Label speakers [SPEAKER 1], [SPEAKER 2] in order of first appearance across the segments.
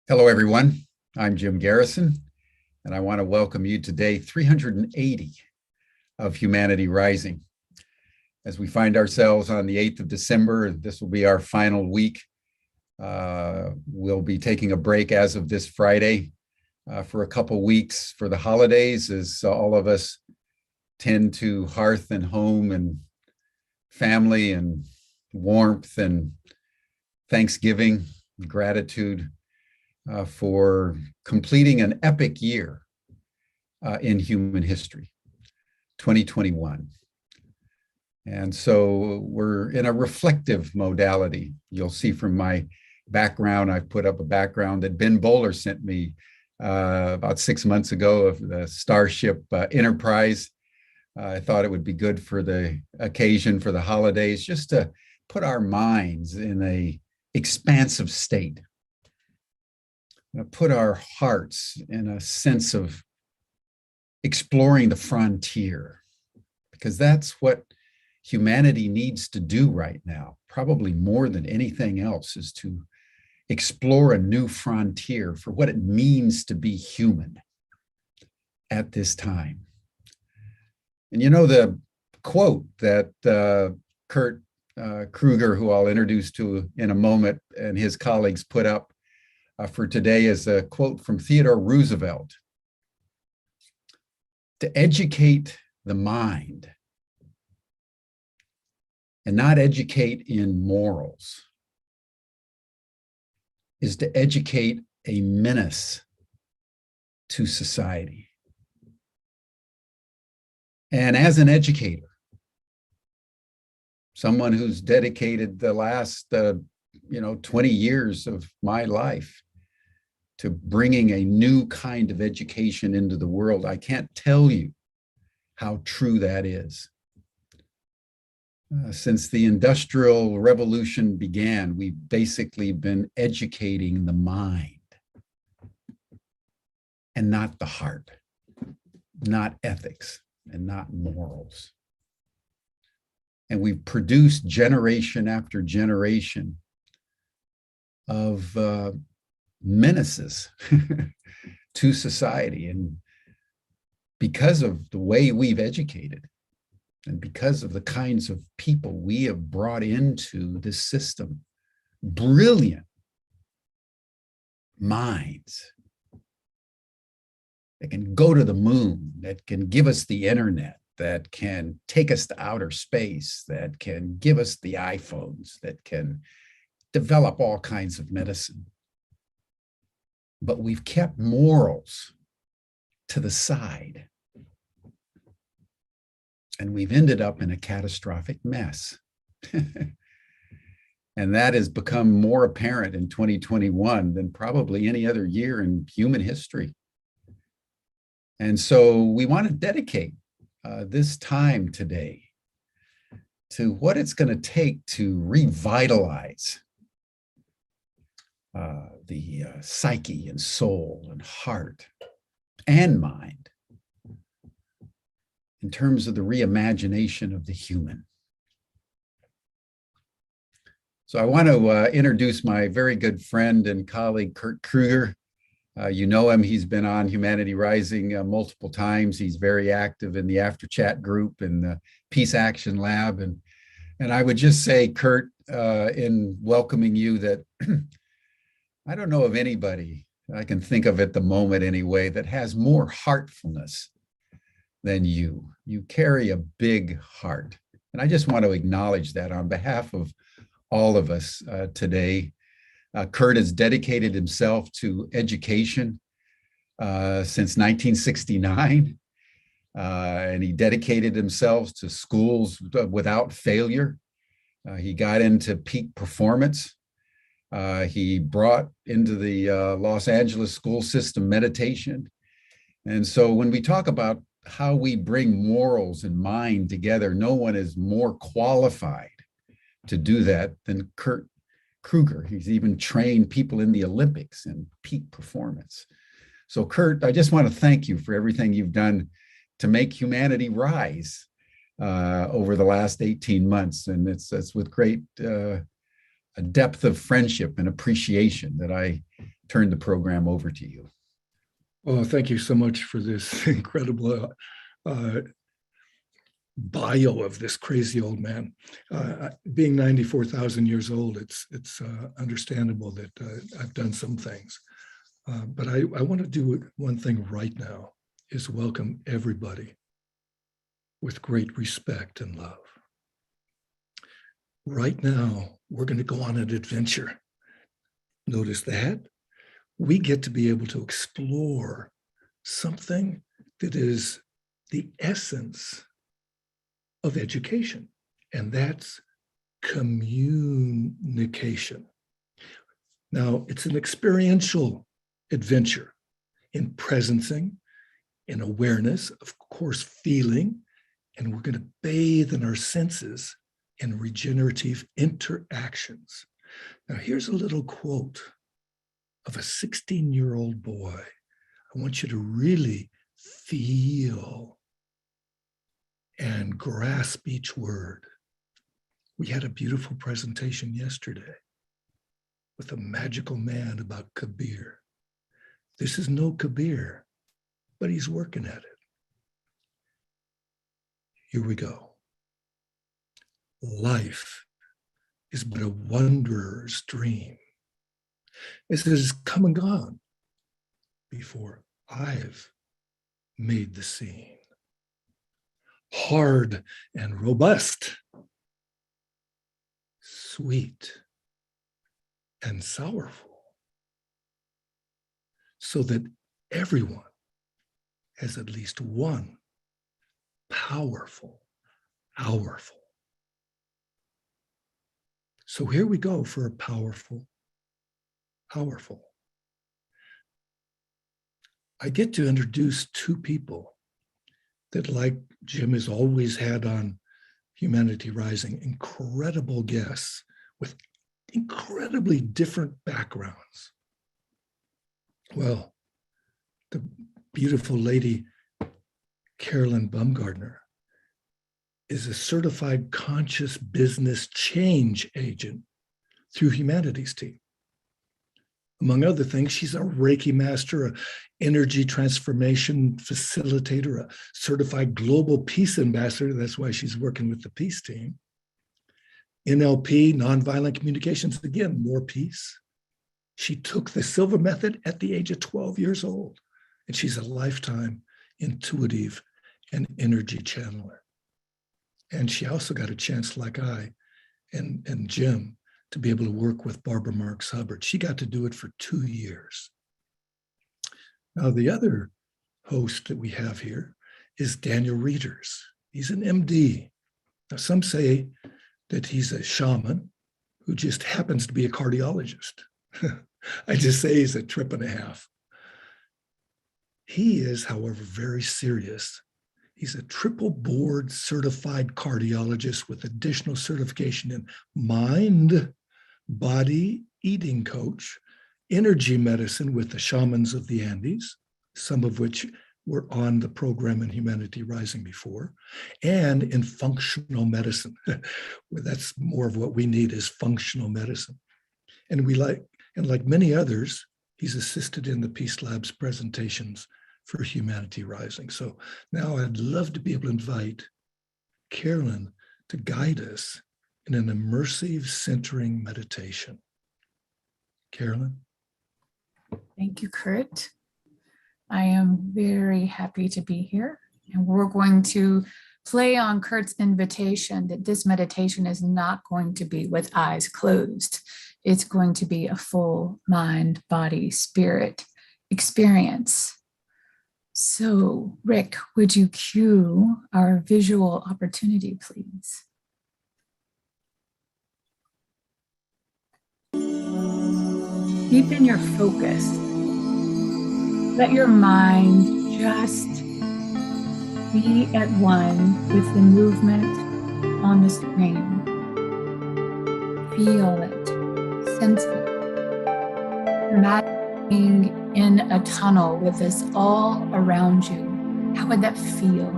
[SPEAKER 1] Hello, everyone. I'm Jim Garrison, and I want to welcome you to day 380 of Humanity Rising. As we find ourselves on the 8th of December, this will be our final week. We'll be taking a break as of this Friday for a couple weeks for the holidays, as all of us tend to hearth and home and family and warmth and Thanksgiving, gratitude. For completing an epic year in human history, 2021. And so we're in a reflective modality. You'll see from my background, I've put up a background that Ben Bowler sent me about 6 months ago of the Starship Enterprise. I thought it would be good for the occasion, for the holidays, just to put our minds in a expansive state. Put our hearts in a sense of exploring the frontier, because that's what humanity needs to do right now, probably more than anything else, is to explore a new frontier for what it means to be human at this time. And you know, the quote that Kurt Kruger, who I'll introduce to in a moment, and his colleagues put up for today is a quote from Theodore Roosevelt: "To educate the mind and not educate in morals is to educate a menace to society." And as an educator, someone who's dedicated the last 20 years of my life to bringing a new kind of education into the world, I can't tell you how true that is. Since the Industrial Revolution began, we've basically been educating the mind and not the heart, not ethics and not morals. And we've produced generation after generation of menaces to society. And because of the way we've educated and because of the kinds of people we have brought into this system, brilliant minds that can go to the moon, that can give us the internet, that can take us to outer space, that can give us the iPhones, that can develop all kinds of medicine. But we've kept morals to the side. And we've ended up in a catastrophic mess. And that has become more apparent in 2021 than probably any other year in human history. And so we want to dedicate this time today to what it's going to take to revitalize the psyche and soul and heart and mind in terms of the reimagination of the human. So I want to introduce my very good friend and colleague, Kurt Kruger. You know him. He's been on Humanity Rising multiple times. He's very active in the After Chat group and the Peace Action Lab. And I would just say, Kurt, in welcoming you, that I don't know of anybody I can think of at the moment anyway that has more heartfulness than you. You carry a big heart. And I just want to acknowledge that on behalf of all of us today. Kurt has dedicated himself to education since 1969. And he dedicated himself to schools without failure. He got into peak performance. He brought into the Los Angeles school system meditation. And so when we talk about how we bring morals and mind together, no one is more qualified to do that than Kurt Kruger. He's even trained people in the Olympics in peak performance. So Kurt, I just want to thank you for everything you've done to make humanity rise over the last 18 months. And it's with great a depth of friendship and appreciation that I turn the program over to you.
[SPEAKER 2] Well, thank you so much for this incredible bio of this crazy old man. Being 94,000 years old, it's understandable that I've done some things. But I want to do one thing right now, is welcome everybody with great respect and love. Right now, we're going to go on an adventure. Notice that. We get to be able to explore something that is the essence of education, and that's communication. Now, it's an experiential adventure in presencing, in awareness, of course, feeling, and we're going to bathe in our senses in regenerative interactions. Now, here's a little quote of a 16-year-old boy. I want you to really feel and grasp each word. We had a beautiful presentation yesterday with a magical man about Kabir. This is no Kabir, but he's working at it. Here we go. Life is but a wanderer's dream. It has come and gone before I've made the scene. Hard and robust, sweet and sourful, so that everyone has at least one powerful. So here we go for a powerful. I get to introduce two people that, like Jim has always had on Humanity Rising, incredible guests with incredibly different backgrounds. Well, the beautiful lady, Carolyn Baumgartner, is a certified conscious business change agent through Humanities Team. Among other things, she's a Reiki master, an energy transformation facilitator, a certified global peace ambassador. That's why she's working with the peace team. NLP, nonviolent communications, again, more peace. She took the Silver Method at the age of 12 years old, and she's a lifetime intuitive and energy channeler. And she also got a chance, like I and Jim, to be able to work with Barbara Marx Hubbard. She got to do it for 2 years. Now, the other host that we have here is Daniel Reeders. He's an MD. Now, some say that he's a shaman who just happens to be a cardiologist. I just say he's a trip and a half. He is, however, very serious. He's a triple board certified cardiologist with additional certification in mind, body, eating coach, energy medicine with the shamans of the Andes, some of which were on the program in Humanity Rising before, and in functional medicine. That's more of what we need, is functional medicine. And like many others, he's assisted in the Peace Lab's presentations for Humanity Rising. So now I'd love to be able to invite Carolyn to guide us in an immersive centering meditation. Carolyn?
[SPEAKER 3] Thank you, Kurt. I am very happy to be here. And we're going to play on Kurt's invitation that this meditation is not going to be with eyes closed. It's going to be a full mind, body, spirit experience. So, Rick, would you cue our visual opportunity, please? Deepen your focus. Let your mind just be at one with the movement on the screen. Feel it, sense it. Imagine being in a tunnel with this all around you. How would that feel?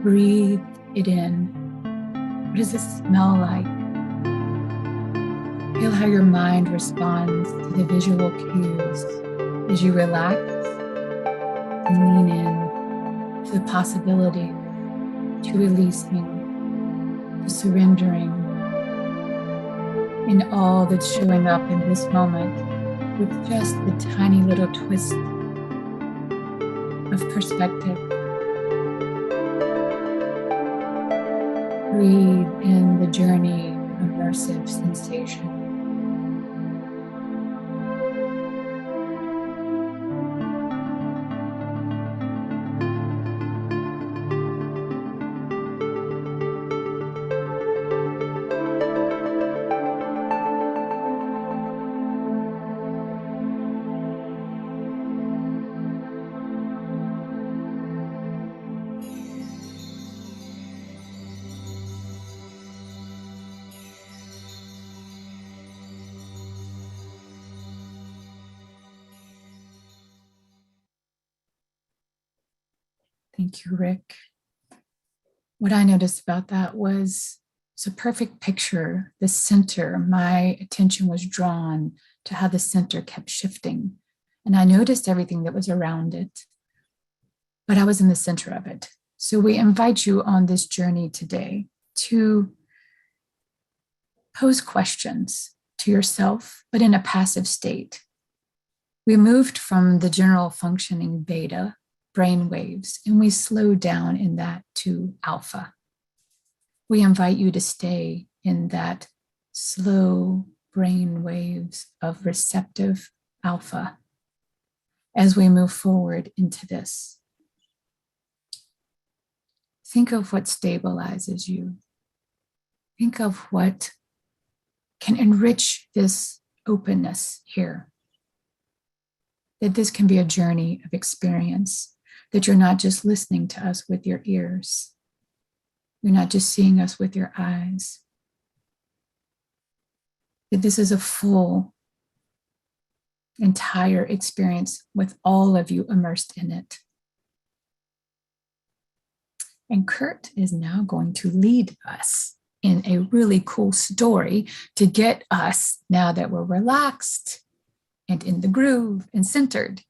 [SPEAKER 3] Breathe it in. What does it smell like? Feel how your mind responds to the visual cues as you relax and lean in to the possibility, to releasing, to surrendering in all that's showing up in this moment with just the tiny little twist of perspective. Breathe in the journey of immersive sensation. Thank you, Rick. What I noticed about that was it's a perfect picture. The center, my attention was drawn to how the center kept shifting. And I noticed everything that was around it, but I was in the center of it. So we invite you on this journey today to pose questions to yourself, but in a passive state. We moved from the general functioning beta brain waves, and we slow down in that to alpha. We invite you to stay in that slow brain waves of receptive alpha as we move forward into this. Think of what stabilizes you. Think of what can enrich this openness here. That this can be a journey of experience, that you're not just listening to us with your ears. You're not just seeing us with your eyes. That this is a full, entire experience with all of you immersed in it. And Kurt is now going to lead us in a really cool story to get us, now that we're relaxed and in the groove and centered.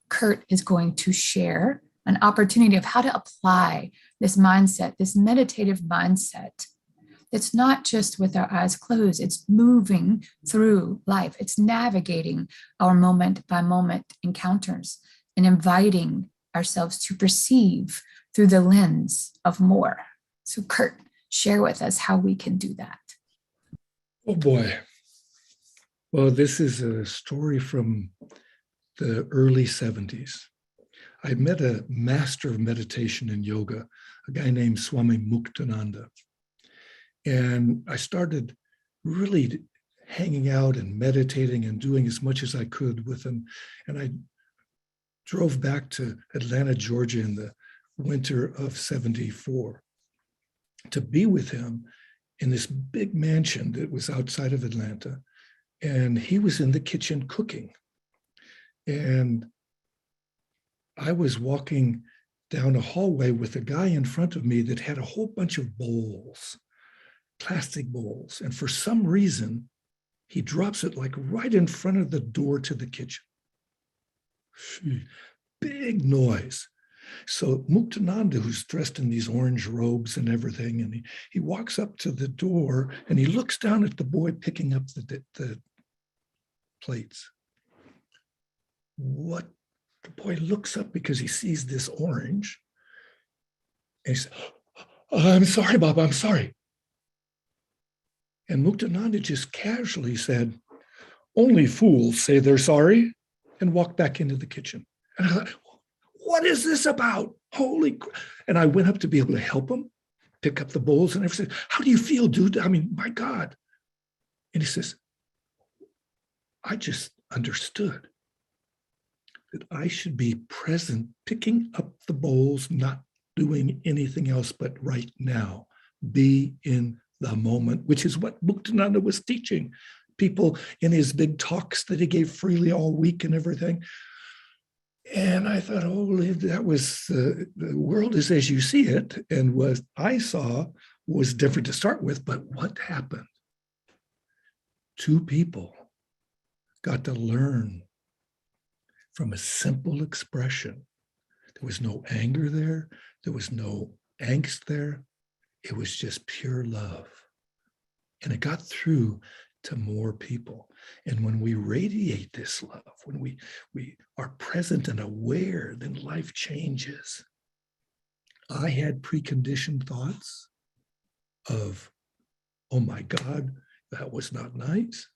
[SPEAKER 3] Kurt is going to share an opportunity of how to apply this mindset, this meditative mindset. It's not just with our eyes closed, it's moving through life. It's navigating our moment by moment encounters and inviting ourselves to perceive through the lens of more. So Kurt, share with us how we can do that.
[SPEAKER 2] Oh boy. Well, this is a story from the early 70s. I met a master of meditation and yoga, a guy named Swami Muktananda. And I started really hanging out and meditating and doing as much as I could with him. And I drove back to Atlanta, Georgia in the winter of 74 to be with him in this big mansion that was outside of Atlanta. And he was in the kitchen cooking. And I was walking down a hallway with a guy in front of me that had a whole bunch of bowls, plastic bowls. And for some reason, he drops it like right in front of the door to the kitchen. Big noise. So Muktananda, who's dressed in these orange robes and everything, and he walks up to the door and he looks down at the boy picking up the plates. What? The boy looks up because he sees this orange. And he says, "Oh, I'm sorry, Baba, I'm sorry." And Muktananda just casually said, "Only fools say they're sorry," and walked back into the kitchen. And I thought, what is this about? Holy crap. And I went up to be able to help him pick up the bowls and everything. "How do you feel, dude? I mean, my God." And he says, "I just understood that I should be present, picking up the bowls, not doing anything else but right now, be in the moment," which is what Muktananda was teaching people in his big talks that he gave freely all week and everything. And I thought, oh, that was, the world is as you see it. And what I saw was different to start with, but what happened? two people got to learn from a simple expression. There was no anger there. There was no angst there. It was just pure love. And it got through to more people. And when we radiate this love, when we are present and aware, then life changes. I had preconditioned thoughts of, oh my God, that was not nice.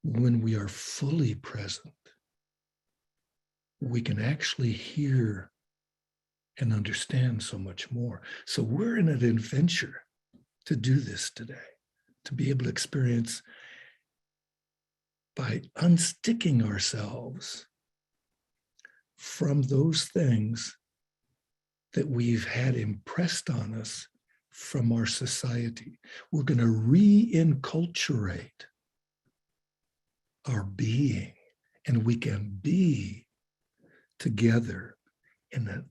[SPEAKER 2] When we are fully present, we can actually hear and understand so much more. So we're in an adventure to do this today, to be able to experience by unsticking ourselves from those things that we've had impressed on us from our society. We're going to re-enculturate our being, and we can be together in a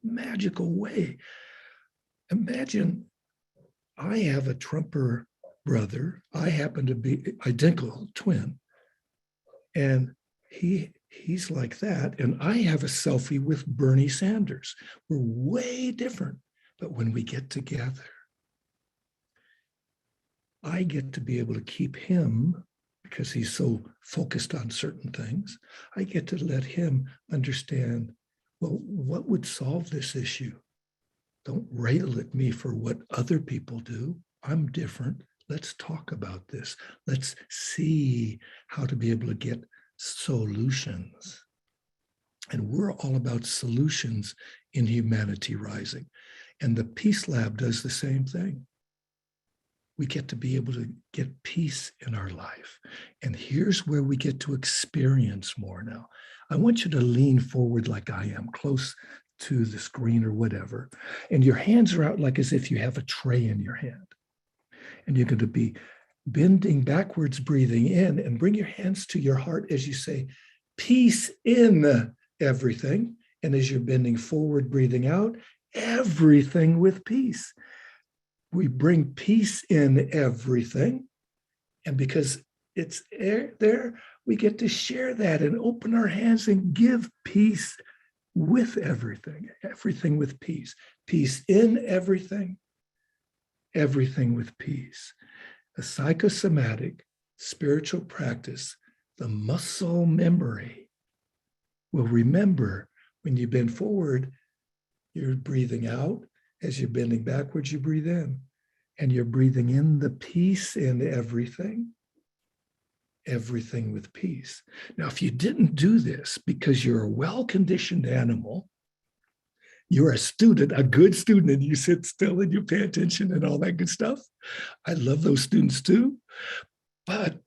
[SPEAKER 2] magical way. Imagine I have a Trumper brother. I happen to be identical twin, and he's like that. And I have a selfie with Bernie Sanders. We're way different, but when we get together, I get to be able to keep him, because he's so focused on certain things. I get to let him understand, well, what would solve this issue? Don't rail at me for what other people do. I'm different. Let's talk about this. Let's see how to be able to get solutions. And we're all about solutions in Humanity Rising. And the Peace Lab does the same thing. We get to be able to get peace in our life. And here's where we get to experience more now. I want you to lean forward like I am, close to the screen or whatever. And your hands are out like as if you have a tray in your hand. And you're going to be bending backwards, breathing in, and bring your hands to your heart as you say, peace in everything. And as you're bending forward, breathing out, everything with peace. We bring peace in everything. And because it's there, we get to share that and open our hands and give peace with everything, everything with peace. Peace in everything, everything with peace. A psychosomatic spiritual practice, the muscle memory will remember when you bend forward, you're breathing out. As you're bending backwards, you breathe in. And you're breathing in the peace in everything, everything with peace. Now, if you didn't do this because you're a well-conditioned animal, you're a student, a good student, and you sit still and you pay attention and all that good stuff. I love those students too. But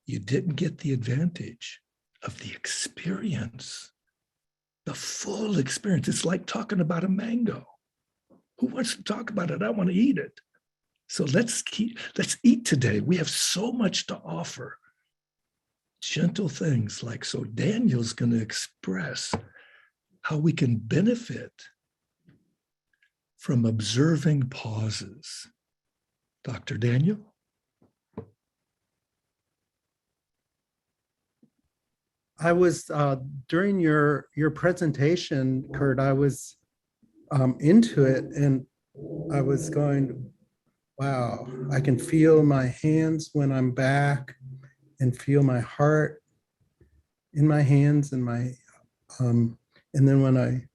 [SPEAKER 2] you didn't get the advantage of the experience, the full experience. It's like talking about a mango. Who wants to talk about it? I want to eat it. So let's eat today. We have so much to offer. Gentle things like, so Daniel's going to express how we can benefit from observing pauses. Dr. Daniel?
[SPEAKER 4] I was, during your presentation, Kurt, I was into it, and I was going, wow, I can feel my hands when I'm back and feel my heart in my hands and my, and then when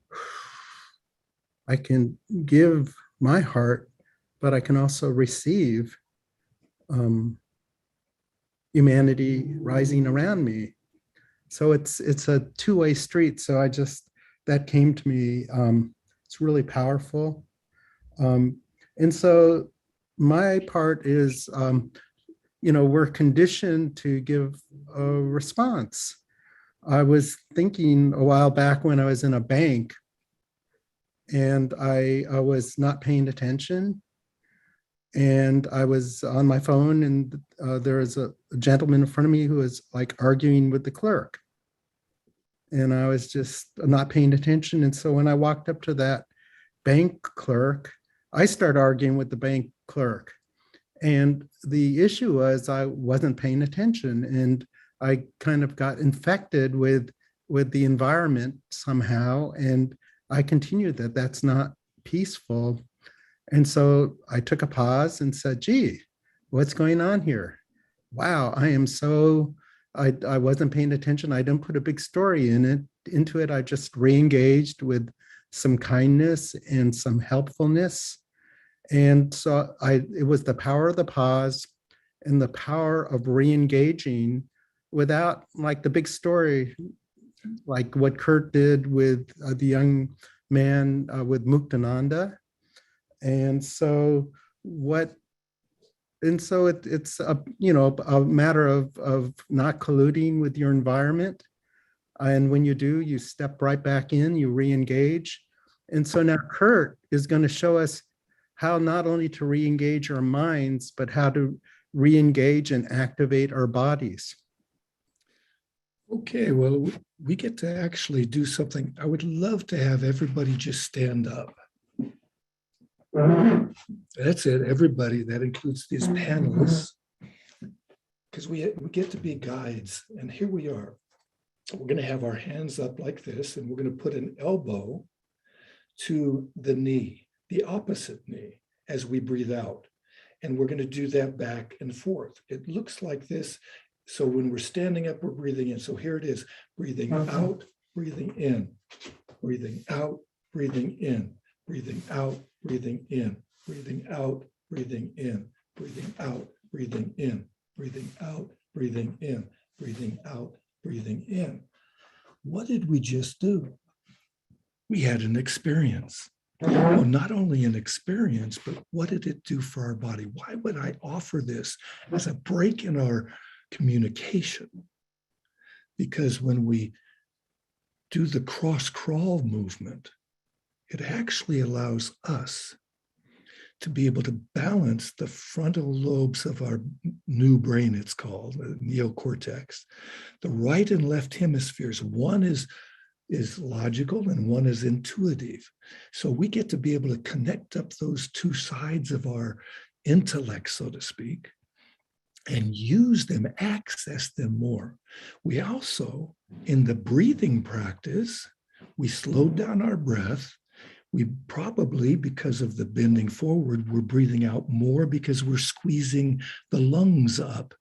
[SPEAKER 4] I can give my heart, but I can also receive humanity rising around me. So it's a two-way street. So that came to me. It's really powerful. And so my part is, we're conditioned to give a response. I was thinking a while back when I was in a bank and I was not paying attention, and I was on my phone, and there was a gentleman in front of me who was like arguing with the clerk. And I was just not paying attention. And so when I walked up to that bank clerk, I started arguing with the bank clerk. And the issue was I wasn't paying attention, and I kind of got infected with the environment somehow. And I continued that. That's not peaceful. And so I took a pause and said, gee, what's going on here? Wow, I wasn't paying attention. I didn't put a big story into it. I just re-engaged with some kindness and some helpfulness. And so it was the power of the pause and the power of re-engaging without like the big story, like what Kurt did with the young man with Muktananda. And so it's a a matter of not colluding with your environment. And when you do, you step right back in, you re-engage. And so now Kurt is going to show us how not only to re-engage our minds, but how to re-engage and activate our bodies.
[SPEAKER 2] Okay, well, we get to actually do something. I would love to have everybody just stand up. That's it, everybody. That includes these panelists, because we get to be guides. And here we are. We're going to have our hands up like this, and we're going to put an elbow to the knee, the opposite knee, as we breathe out. And we're going to do that back and forth. It looks like this. So when we're standing up, we're breathing in. So here it is, breathing out, breathing in, breathing out, breathing in, breathing out, breathing in, breathing out, breathing in, breathing out, breathing in, breathing out, breathing in, breathing out, breathing in. What did we just do? We had an experience. Well, not only an experience, but what did it do for our body? Why would I offer this as a break in our communication? Because when we do the cross crawl movement, it actually allows us to be able to balance the frontal lobes of our new brain, it's called, the neocortex. The right and left hemispheres, one is logical and one is intuitive. So we get to be able to connect up those two sides of our intellect, so to speak, and use them, access them more. We also, in the breathing practice, we slowed down our breath. We probably, because of the bending forward, we're breathing out more because we're squeezing the lungs up.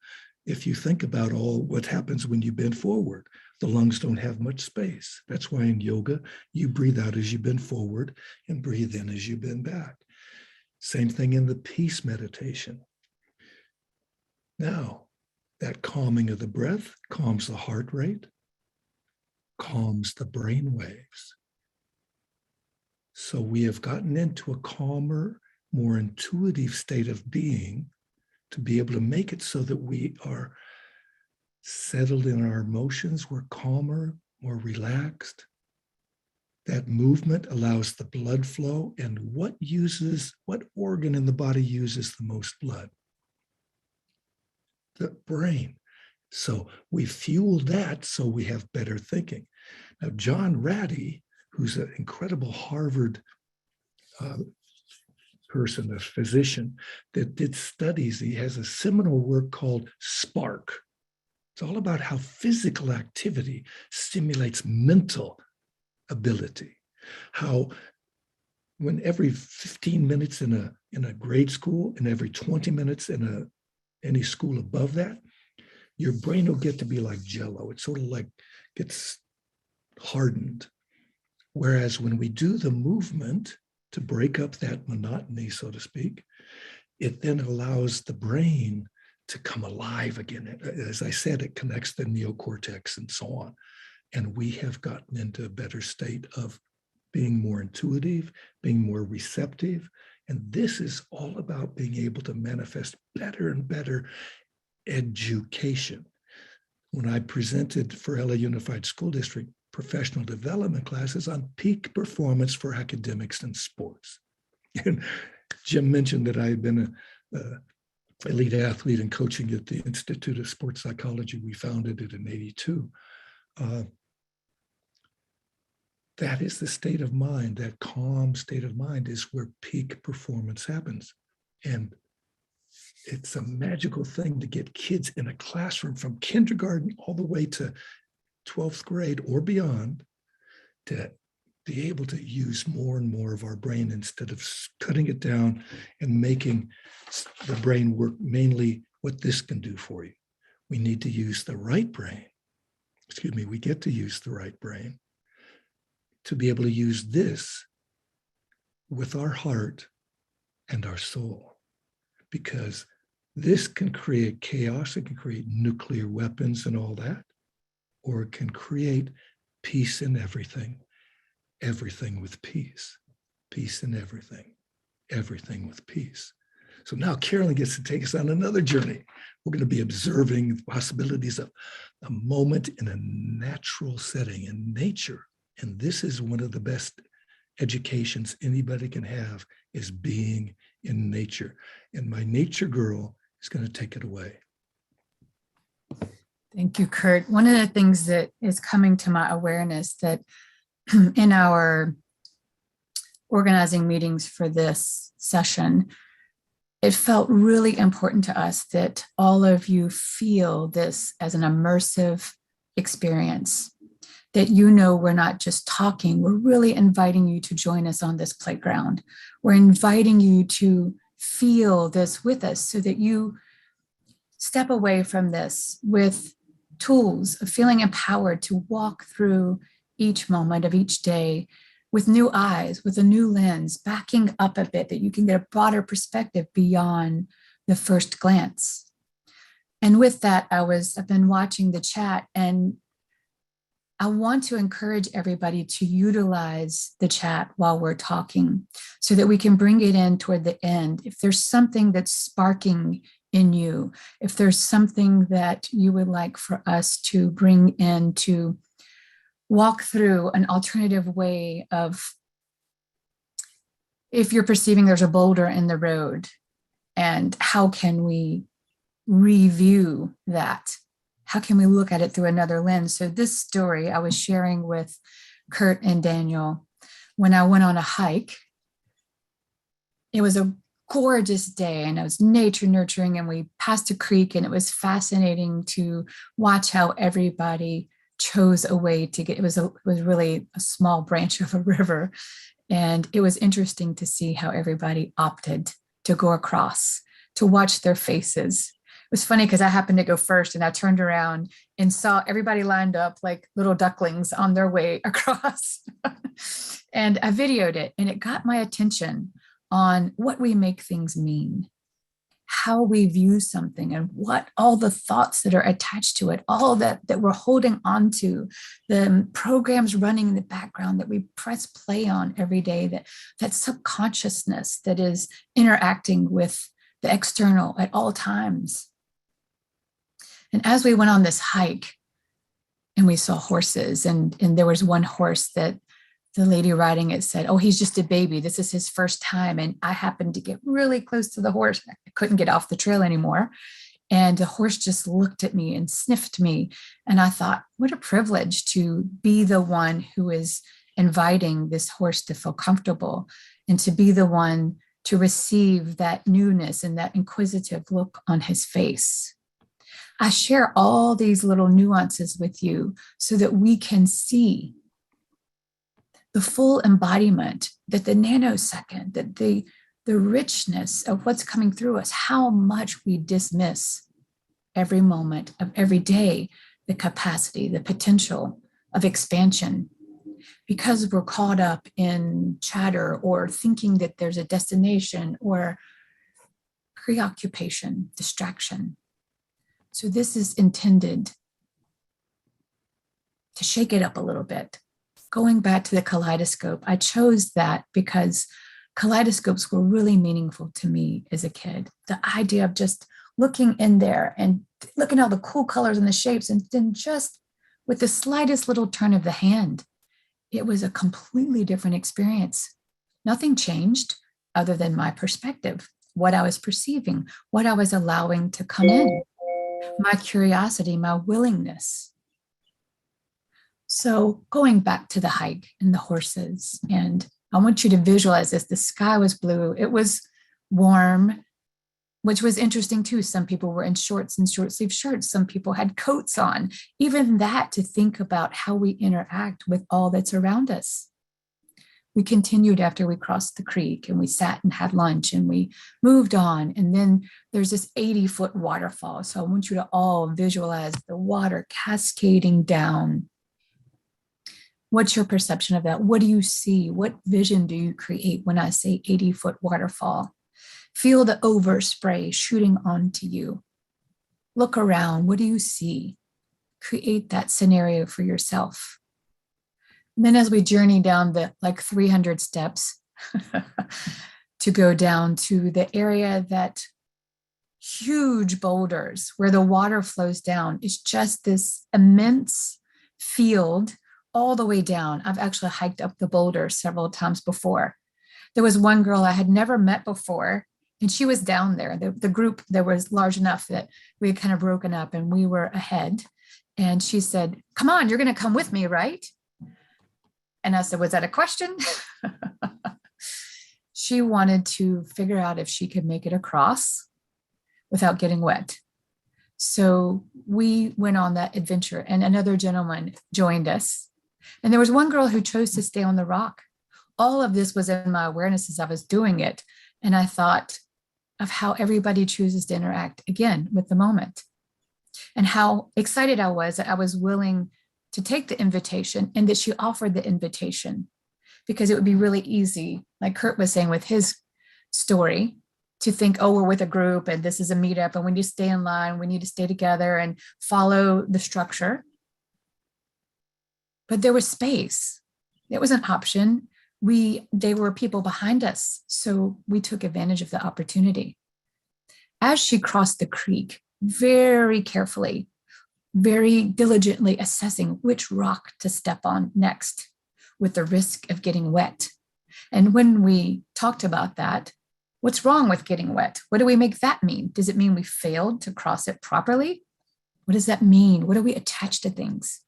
[SPEAKER 2] If you think about all what happens when you bend forward, the lungs don't have much space. That's why in yoga, you breathe out as you bend forward and breathe in as you bend back. Same thing in the peace meditation. Now, that calming of the breath calms the heart rate, calms the brain waves. So we have gotten into a calmer, more intuitive state of being to be able to make it so that we are settled in our emotions, we're calmer, more relaxed. That movement allows the blood flow. And what organ in the body uses the most blood? The brain. So we fuel that so we have better thinking. Now, John Ratty, who's an incredible Harvard person, a physician that did studies, he has a seminal work called Spark. It's all about how physical activity stimulates mental ability. How when every 15 minutes in a grade school and every 20 minutes in any school above that, your brain will get to be like Jell-O. It sort of like gets hardened. Whereas when we do the movement to break up that monotony, so to speak, it then allows the brain to come alive again. As I said, it connects the neocortex and so on. And we have gotten into a better state of being more intuitive, being more receptive. And this is all about being able to manifest better and better education. When I presented for LA Unified School District professional development classes on peak performance for academics and sports. And Jim mentioned that I had been an elite athlete in coaching at the Institute of Sports Psychology. We founded it in '82. That is the state of mind, that calm state of mind is where peak performance happens. And It's a magical thing to get kids in a classroom from kindergarten all the way to 12th grade or beyond to be able to use more and more of our brain instead of cutting it down and making the brain work mainly what this can do for you. We need to use the right brain. Excuse me, we get to use the right brain to be able to use this with our heart and our soul, because this can create chaos, it can create nuclear weapons and all that, or it can create peace in everything, everything with peace, peace in everything, everything with peace. So now Carolyn gets to take us on another journey. We're going to be observing the possibilities of a moment in a natural setting in nature. And this is one of the best educations anybody can have, is being in nature. And my nature girl is going to take it away.
[SPEAKER 3] Thank you, Kurt. One of the things that is coming to my awareness that in our organizing meetings for this session, it felt really important to us that all of you feel this as an immersive experience, that you know we're not just talking, we're really inviting you to join us on this playground. We're inviting you to feel this with us so that you step away from this with tools of feeling empowered to walk through each moment of each day with new eyes, with a new lens, backing up a bit, that you can get a broader perspective beyond the first glance. And with that, I've been watching the chat, and I want to encourage everybody to utilize the chat while we're talking so that we can bring it in toward the end. If there's something that's sparking in you, if there's something that you would like for us to bring in to walk through an alternative way of, if you're perceiving there's a boulder in the road, and how can we review that? How can we look at it through another lens? So this story I was sharing with Kurt and Daniel when I went on a hike. It was a gorgeous day and it was nature nurturing, and we passed a creek, and it was fascinating to watch how everybody chose a way to get, it was really a small branch of a river. And it was interesting to see how everybody opted to go across, to watch their faces. It was funny because I happened to go first, and I turned around and saw everybody lined up like little ducklings on their way across. And I videoed it, and it got my attention on what we make things mean, how we view something, and what all the thoughts that are attached to it, all that we're holding on to, the programs running in the background that we press play on every day, that subconsciousness that is interacting with the external at all times. And as we went on this hike and we saw horses, and there was one horse that the lady riding it said, "Oh, he's just a baby. This is his first time." And I happened to get really close to the horse. I couldn't get off the trail anymore. And the horse just looked at me and sniffed me. And I thought, what a privilege to be the one who is inviting this horse to feel comfortable, and to be the one to receive that newness and that inquisitive look on his face. I share all these little nuances with you so that we can see the full embodiment, that the nanosecond, that the richness of what's coming through us, how much we dismiss every moment of every day, the capacity, the potential of expansion, because we're caught up in chatter or thinking that there's a destination or preoccupation, distraction. So this is intended to shake it up a little bit. Going back to the kaleidoscope, I chose that because kaleidoscopes were really meaningful to me as a kid. The idea of just looking in there and looking at all the cool colors and the shapes, and then just with the slightest little turn of the hand, it was a completely different experience. Nothing changed other than my perspective, what I was perceiving, what I was allowing to come in, my curiosity, my willingness. So going back to the hike and the horses, and I want you to visualize this. The sky was blue. It was warm, which was interesting too. Some people were in shorts and short sleeve shirts. Some people had coats on. Even that, to think about how we interact with all that's around us. We continued after we crossed the creek, and we sat and had lunch, and we moved on. And then there's this 80-foot waterfall. So I want you to all visualize the water cascading down. What's your perception of that? What do you see? What vision do you create when I say 80-foot waterfall? Feel the overspray shooting onto you. Look around. What do you see? Create that scenario for yourself. And then as we journey down the 300 steps to go down to the area that huge boulders where the water flows down, it's just this immense field all the way down. I've actually hiked up the boulder several times before. There was one girl I had never met before, and she was down there. The group there was large enough that we had kind of broken up and we were ahead. And she said, "Come on, you're going to come with me, right?" And I said, "Was that a question?" She wanted to figure out if she could make it across without getting wet. So we went on that adventure, and another gentleman joined us. And there was one girl who chose to stay on the rock. All of this was in my awareness as I was doing it. And I thought of how everybody chooses to interact again with the moment, and how excited I was that I was willing to take the invitation, and that she offered the invitation, because it would be really easy, like Kurt was saying with his story, to think, oh, we're with a group and this is a meetup and we need to stay in line, we need to stay together and follow the structure. But there was space. It was an option. There were people behind us, so we took advantage of the opportunity. As she crossed the creek, very carefully, very diligently assessing which rock to step on next, with the risk of getting wet. And when we talked about that, what's wrong with getting wet? What do we make that mean? Does it mean we failed to cross it properly? What does that mean? What are we attached to things?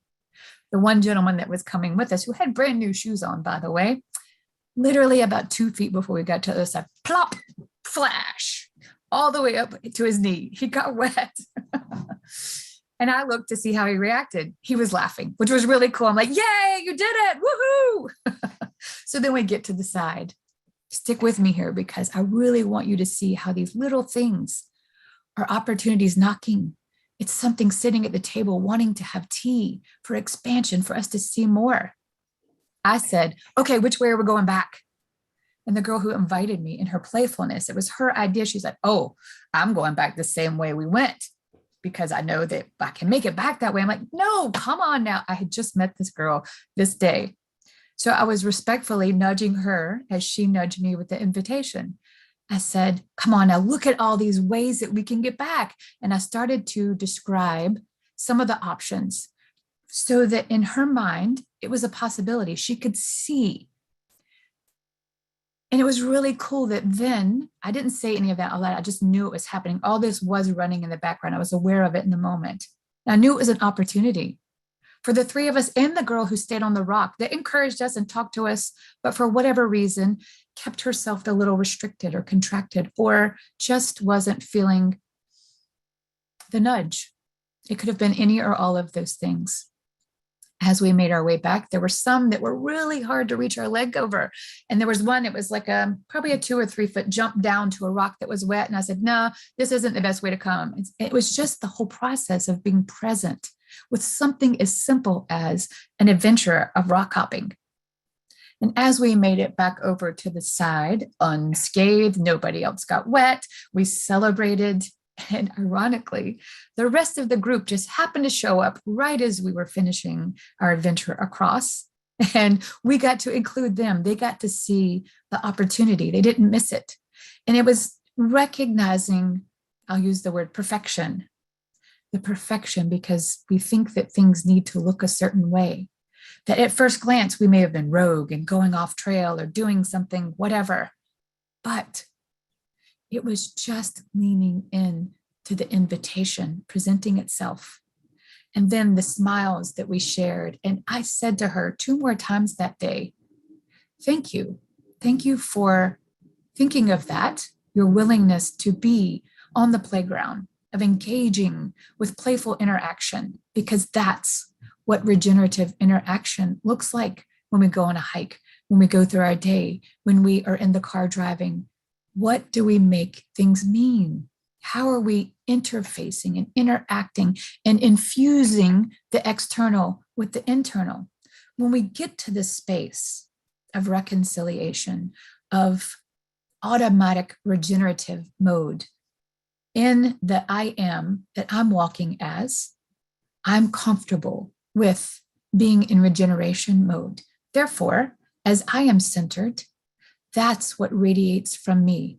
[SPEAKER 3] The one gentleman that was coming with us, who had brand new shoes on, by the way, literally about 2 feet before we got to the other side, plop, flash, all the way up to his knee. He got wet. And I looked to see how he reacted. He was laughing, which was really cool. I'm like, yay, you did it, woohoo. So then we get to the side. Stick with me here, because I really want you to see how these little things are opportunities knocking. It's something sitting at the table wanting to have tea, for expansion, for us to see more. I said, okay, which way are we going back? And the girl who invited me, in her playfulness, it was her idea. She's like, oh, I'm going back the same way we went, because I know that I can make it back that way. I'm like, no, come on now. I had just met this girl this day. So I was respectfully nudging her as she nudged me with the invitation. I said, come on now, look at all these ways that we can get back. And I started to describe some of the options, so that in her mind, it was a possibility. She could see. And it was really cool that then I didn't say any of that out loud. I just knew it was happening. All this was running in the background. I was aware of it in the moment. And I knew it was an opportunity for the three of us, and the girl who stayed on the rock, that encouraged us and talked to us, but for whatever reason, kept herself a little restricted or contracted, or just wasn't feeling the nudge. It could have been any or all of those things. As we made our way back, there were some that were really hard to reach our leg over. And there was one, it was like probably a 2 or 3 foot jump down to a rock that was wet. And I said, no, this isn't the best way to come. It was just the whole process of being present with something as simple as an adventure of rock hopping. And as we made it back over to the side, unscathed, nobody else got wet, we celebrated. And ironically, the rest of the group just happened to show up right as we were finishing our adventure across. And we got to include them. They got to see the opportunity. They didn't miss it. And it was recognizing, I'll use the word perfection, the perfection, because we think that things need to look a certain way. That at first glance, we may have been rogue and going off trail or doing something, whatever. But it was just leaning in to the invitation, presenting itself. And then the smiles that we shared. And I said to her 2 more times that day, thank you. Thank you for thinking of that, your willingness to be on the playground, of engaging with playful interaction, because that's what regenerative interaction looks like when we go on a hike, when we go through our day, when we are in the car driving. What do we make things mean? How are we interfacing and interacting and infusing the external with the internal? When we get to this space of reconciliation, of automatic regenerative mode, in the I am that I'm walking as, I'm comfortable with being in regeneration mode. Therefore, as I am centered, that's what radiates from me.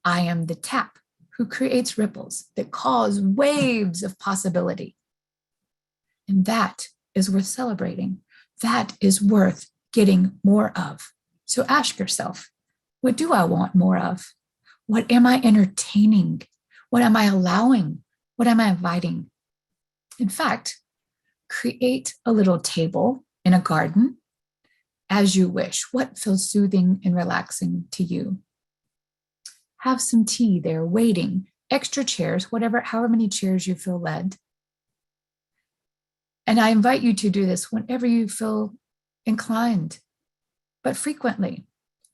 [SPEAKER 3] I am the tap who creates ripples that cause waves of possibility. And that is worth celebrating. That is worth getting more of. So ask yourself, what do I want more of? What am I entertaining? What am I allowing? What am I inviting? In fact, create a little table in a garden as you wish. What feels soothing and relaxing to you? Have some tea there waiting, extra chairs, however many chairs you feel led. And I invite you to do this whenever you feel inclined, but frequently.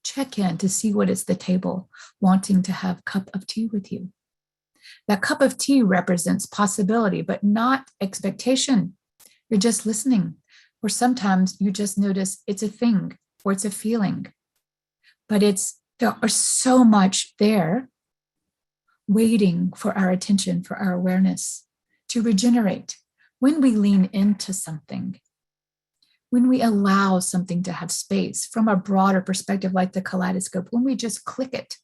[SPEAKER 3] Check in to see what is the table wanting to have a cup of tea with you. That cup of tea represents possibility, but not expectation. You're just listening. Or sometimes you just notice it's a thing or it's a feeling. But there are so much there waiting for our attention, for our awareness to regenerate. When we lean into something, when we allow something to have space from a broader perspective, like the kaleidoscope, when we just click it,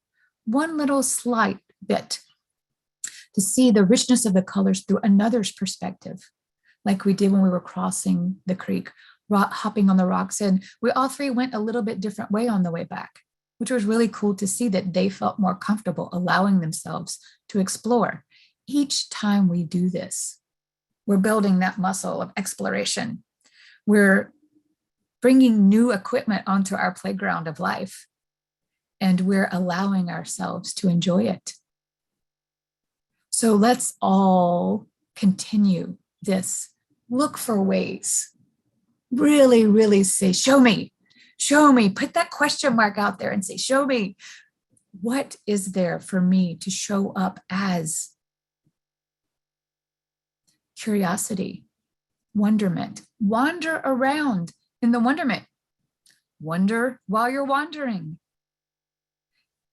[SPEAKER 3] one little slight bit to see the richness of the colors through another's perspective, like we did when we were crossing the creek, hopping on the rocks. And we all three went a little bit different way on the way back, which was really cool to see that they felt more comfortable allowing themselves to explore. Each time we do this, we're building that muscle of exploration. We're bringing new equipment onto our playground of life, and we're allowing ourselves to enjoy it. So let's all continue this. Look for ways. Really, really say, show me. Put that question mark out there and say, show me. What is there for me to show up as? Curiosity, wonderment. Wander around in the wonderment. Wonder while you're wandering.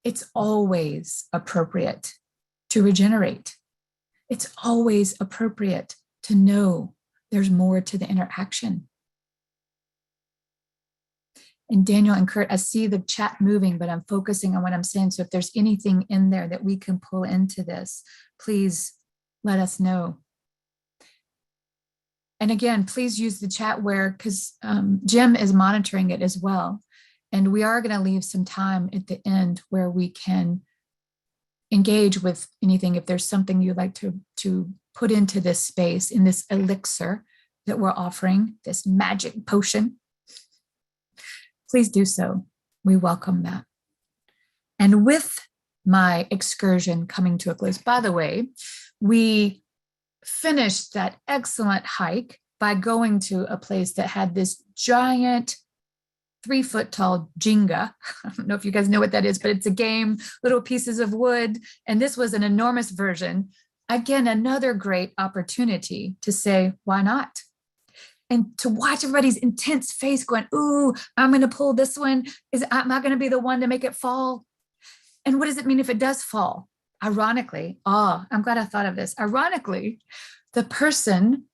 [SPEAKER 3] It's always appropriate to regenerate. It's always appropriate to know there's more to the interaction. And Daniel and Kurt, I see the chat moving, but I'm focusing on what I'm saying. So if there's anything in there that we can pull into this, please let us know. And again, please use the chat because Jim is monitoring it as well. And we are going to leave some time at the end where we can engage with anything. If there's something you'd like to put into this space, in this elixir that we're offering, this magic potion, please do so. We welcome that. And with my excursion coming to a close, by the way, we finished that excellent hike by going to a place that had this giant 3-foot tall Jenga. I don't know if you guys know what that is, but it's a game, little pieces of wood. And this was an enormous version. Again, another great opportunity to say, why not? And to watch everybody's intense face going, ooh, I'm going to pull this one. Am I going to be the one to make it fall? And what does it mean if it does fall? Ironically, I'm glad I thought of this. Ironically, the person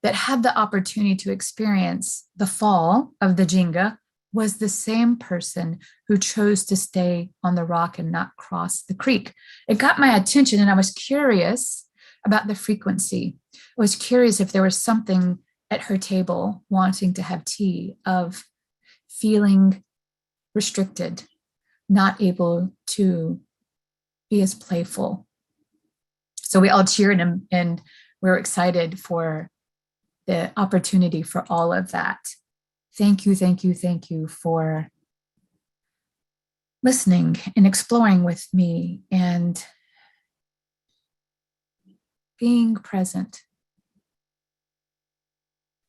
[SPEAKER 3] that had the opportunity to experience the fall of the Jenga was the same person who chose to stay on the rock and not cross the creek. It got my attention, and I was curious about the frequency. I was curious if there was something at her table wanting to have tea, of feeling restricted, not able to be as playful. So we all cheered and we're excited for the opportunity for all of that. Thank you for listening and exploring with me and being present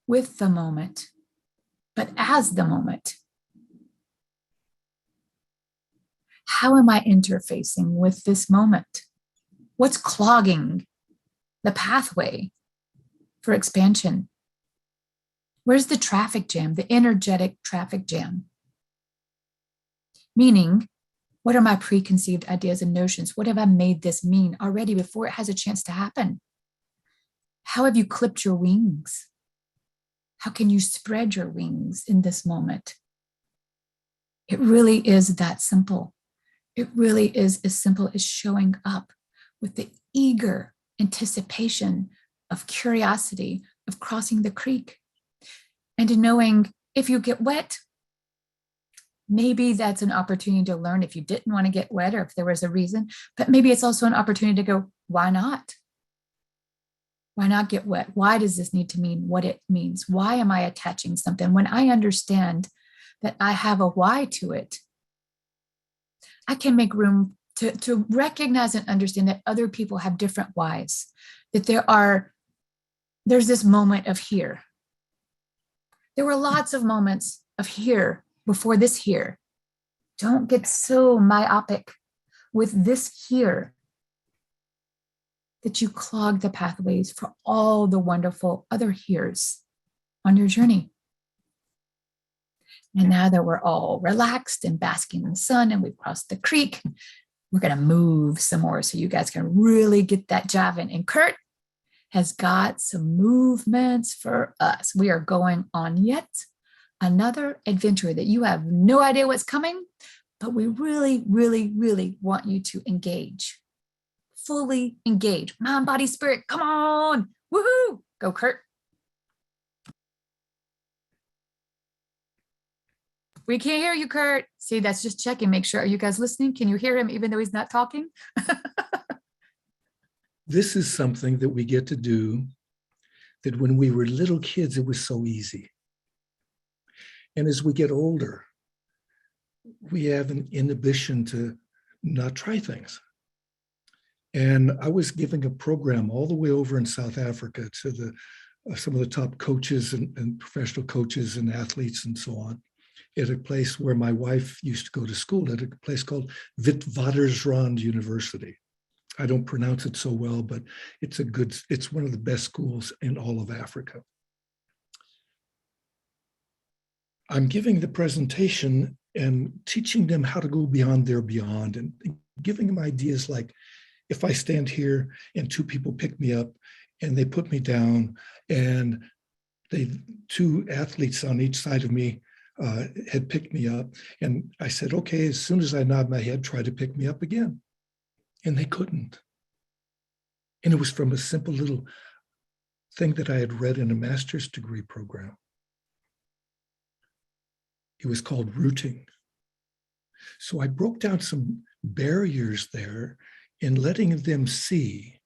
[SPEAKER 3] with the moment, but as the moment. How am I interfacing with this moment? What's clogging the pathway for expansion? Where's the traffic jam, the energetic traffic jam? Meaning, what are my preconceived ideas and notions? What have I made this mean already before it has a chance to happen? How have you clipped your wings? How can you spread your wings in this moment? It really is that simple. It really is as simple as showing up with the eager anticipation of curiosity of crossing the creek and knowing if you get wet, maybe that's an opportunity to learn if you didn't want to get wet or if there was a reason, but maybe it's also an opportunity to go, why not? Why not get wet? Why does this need to mean what it means? Why am I attaching something? When I understand that I have a why to it, I can make room to recognize and understand that other people have different whys, that there's this moment of here. There were lots of moments of here before this here. Don't get so myopic with this here that you clog the pathways for all the wonderful other heres on your journey. And now that we're all relaxed and basking in the sun and we've crossed the creek, we're going to move some more so you guys can really get that jive in. And Kurt has got some movements for us. We are going on yet another adventure that you have no idea what's coming, but we really, really, really want you to engage. Fully engage. Mind, body, spirit. Come on. Woohoo. Go, Kurt. We can't hear you, Kurt. See, that's just checking. Make sure. Are you guys listening? Can you hear him even though he's not talking?
[SPEAKER 2] This is something that we get to do that when we were little kids, it was so easy. And as we get older, we have an inhibition to not try things. And I was giving a program all the way over in South Africa to some of the top coaches and professional coaches and athletes and so on, at a place where my wife used to go to school, at a place called Witwatersrand University. I don't pronounce it so well, but it's one of the best schools in all of Africa. I'm giving the presentation and teaching them how to go beyond their beyond and giving them ideas like, if I stand here and two people pick me up and they put me down and two athletes on each side of me had picked me up. And I said, okay, as soon as I nod my head, try to pick me up again. And they couldn't. And it was from a simple little thing that I had read in a master's degree program. It was called rooting. So I broke down some barriers there in letting them see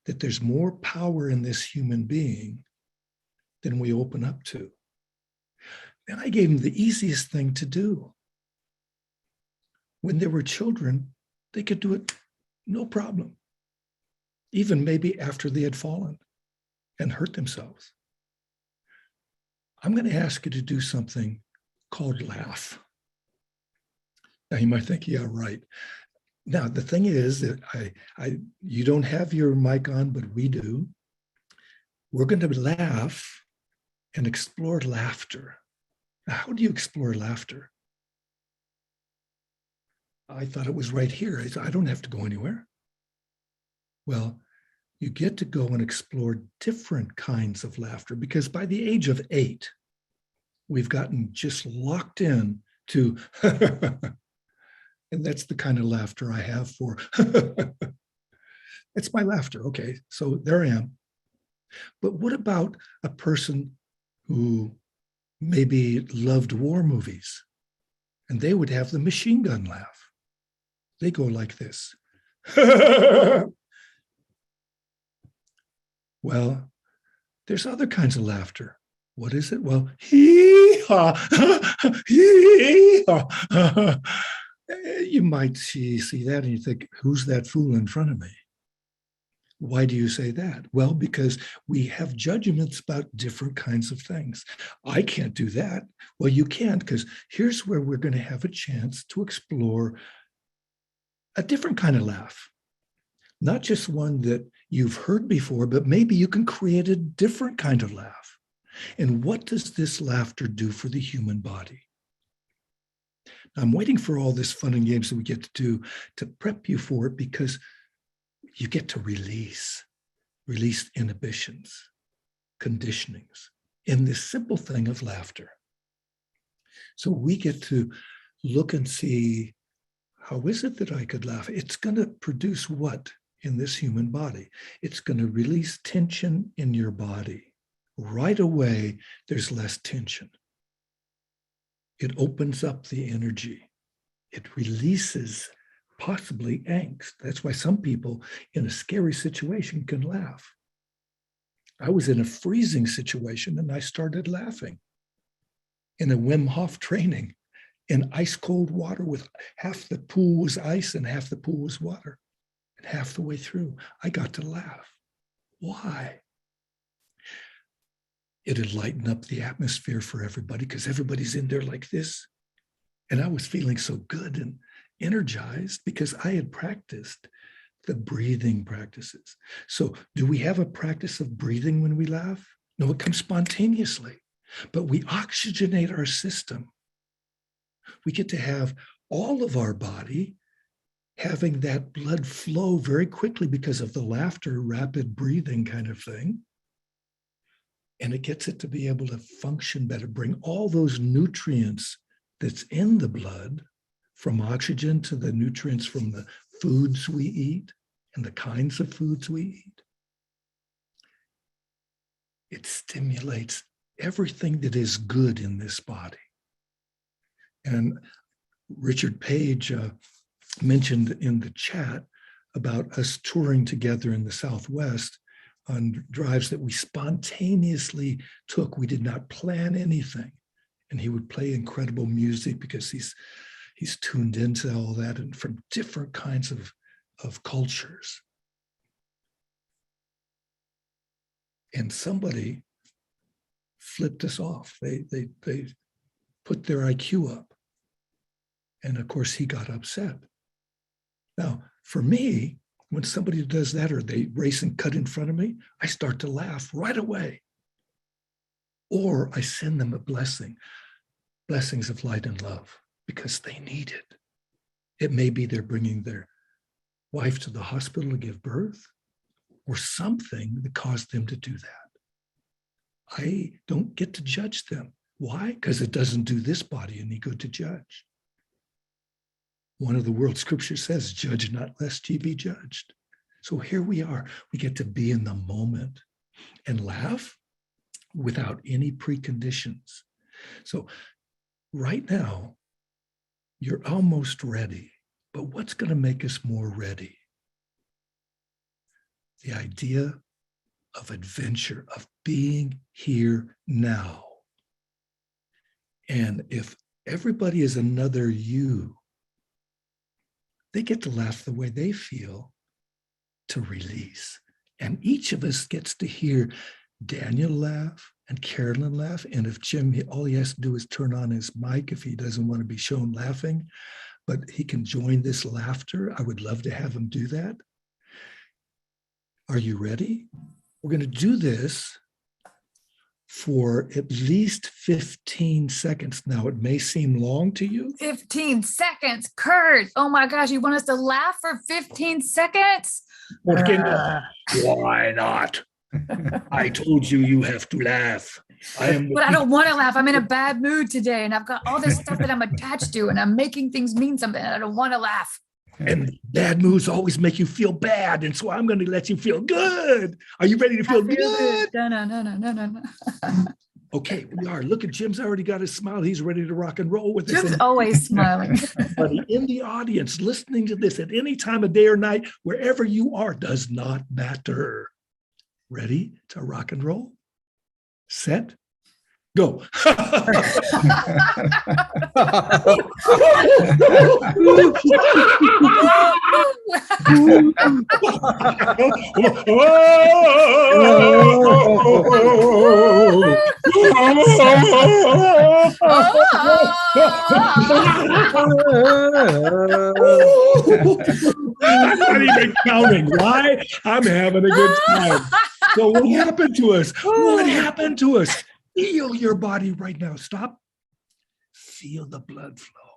[SPEAKER 2] that there's more power in this human being than we open up to. And I gave them the easiest thing to do. When they were children, they could do it no problem, even maybe after they had fallen and hurt themselves. I'm going to ask you to do something called laugh. Now you might think, yeah, right. Now the thing is that you don't have your mic on, but we do. We're going to laugh and explore laughter. Now, how do you explore laughter? I thought it was right here. I don't have to go anywhere. Well, you get to go and explore different kinds of laughter, because by the age of 8, we've gotten just locked in to, and that's the kind of laughter I have for, it's my laughter. Okay, so there I am. But what about a person who maybe loved war movies, and they would have the machine gun laugh? They go like this. Well, there's other kinds of laughter. What is it? Well, hee-haw, hee-haw. You might see that and you think, who's that fool in front of me? Why do you say that? Well, because we have judgments about different kinds of things. I can't do that. Well, you can, because here's where we're going to have a chance to explore a different kind of laugh. Not just one that you've heard before, but maybe you can create a different kind of laugh. And what does this laughter do for the human body? I'm waiting for all this fun and games that we get to do to prep you for it, because you get to release inhibitions, conditionings in this simple thing of laughter. So we get to look and see, how is it that I could laugh? It's going to produce what in this human body? It's going to release tension in your body. Right away, there's less tension. It opens up the energy. It releases possibly angst. That's why some people in a scary situation can laugh. I was in a freezing situation and I started laughing in a Wim Hof training in ice cold water with half the pool was ice and half the pool was water. And half the way through, I got to laugh. Why? It'd lighten up the atmosphere for everybody because everybody's in there like this. And I was feeling so good and energized because I had practiced the breathing practices. So do we have a practice of breathing when we laugh? No, it comes spontaneously, but we oxygenate our system. We get to have all of our body having that blood flow very quickly because of the laughter, rapid breathing kind of thing. And it gets it to be able to function better, bring all those nutrients that's in the blood, from oxygen to the nutrients from the foods we eat and the kinds of foods we eat. It stimulates everything that is good in this body. And Richard Page mentioned in the chat about us touring together in the Southwest on drives that we spontaneously took. We did not plan anything. And he would play incredible music because he's tuned into all that and from different kinds of cultures. And somebody flipped us off. They put their IQ up. And of course, he got upset. Now, for me, when somebody does that or they race and cut in front of me, I start to laugh right away. Or I send them a blessing, blessings of light and love, because they need it. It may be they're bringing their wife to the hospital to give birth or something that caused them to do that. I don't get to judge them. Why? Because it doesn't do this body any good to judge. One of the world scriptures says, judge not lest ye be judged. So here we are. We get to be in the moment and laugh without any preconditions. So right now, you're almost ready. But what's going to make us more ready? The idea of adventure, of being here now. And if everybody is another you, they get to laugh the way they feel to release. And each of us gets to hear Daniel laugh and Carolyn laugh. And if Jim, all he has to do is turn on his mic if he doesn't want to be shown laughing, but he can join this laughter. I would love to have him do that. Are you ready? We're going to do this for at least 15 seconds. Now, it may seem long to you.
[SPEAKER 3] 15 seconds, Kurt. Oh my gosh, you want us to laugh for 15 seconds?
[SPEAKER 2] Why not? I told you you have to laugh.
[SPEAKER 3] But I don't want to laugh. I'm in a bad mood today, and I've got all this stuff that I'm attached to, and I'm making things mean something, and I don't want to laugh.
[SPEAKER 2] And bad moods always make you feel bad, and so I'm going to let you feel good. Are you ready to feel good?
[SPEAKER 3] No.
[SPEAKER 2] Okay, we are. Look at Jim's already got his smile. He's ready to rock and roll with us.
[SPEAKER 3] Jim's always smiling.
[SPEAKER 2] Everybody in the audience listening to this at any time of day or night, wherever you are, does not matter. Ready to rock and roll? Set, Go. I'm not even counting. Why? I'm having a good time. So what happened to us? What happened to us? Feel your body right now. Stop. Feel the blood flow.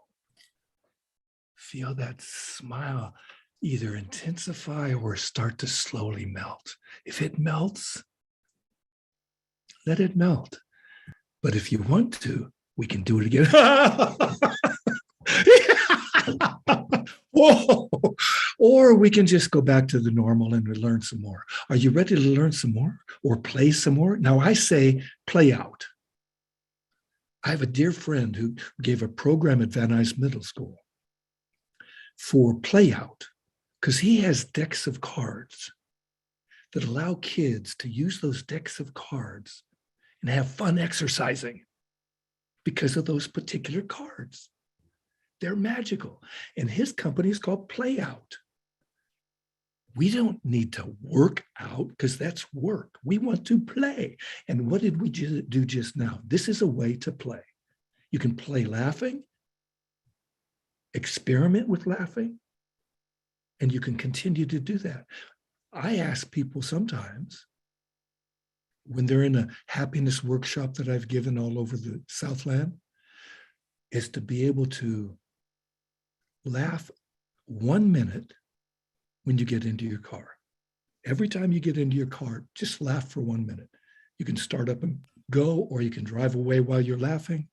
[SPEAKER 2] Feel that smile either intensify or start to slowly melt. If it melts, let it melt. But if you want to, we can do it again. Whoa. Or we can just go back to the normal and learn some more. Are you ready to learn some more or play some more? Now I say play out. I have a dear friend who gave a program at Van Nuys Middle School for play out, because he has decks of cards that allow kids to use those decks of cards and have fun exercising because of those particular cards. They're magical. And his company is called Play Out. We don't need to work out because that's work. We want to play. And what did we do just now? This is a way to play. You can play laughing, experiment with laughing, and you can continue to do that. I ask people sometimes when they're in a happiness workshop that I've given all over the Southland, is to be able to laugh 1 minute when you get into your car. Every time you get into your car, just laugh for 1 minute. You can start up and go, or you can drive away while you're laughing.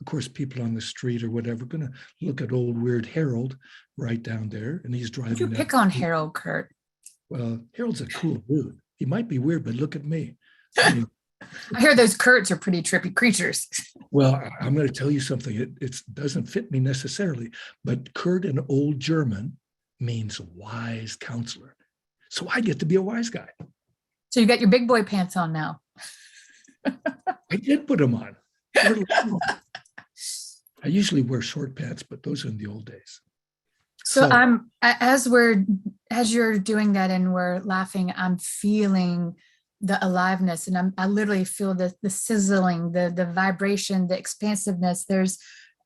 [SPEAKER 2] Of course, people on the street or whatever are going to look at old weird Harold right down there, and he's driving.
[SPEAKER 3] You pick on Harold, Kurt.
[SPEAKER 2] Well, Harold's a cool dude. He might be weird, but look at me.
[SPEAKER 3] I hear those Kurts are pretty trippy creatures.
[SPEAKER 2] Well, I'm going to tell you something. It doesn't fit me necessarily, but Kurt in Old German means wise counselor. So I get to be a wise guy.
[SPEAKER 3] So you got your big boy pants on now.
[SPEAKER 2] I did put them on. I usually wear short pants, but those are in the old days.
[SPEAKER 3] So I'm as you're doing that and we're laughing, I'm feeling the aliveness, and I literally feel the sizzling, the vibration, the expansiveness. There's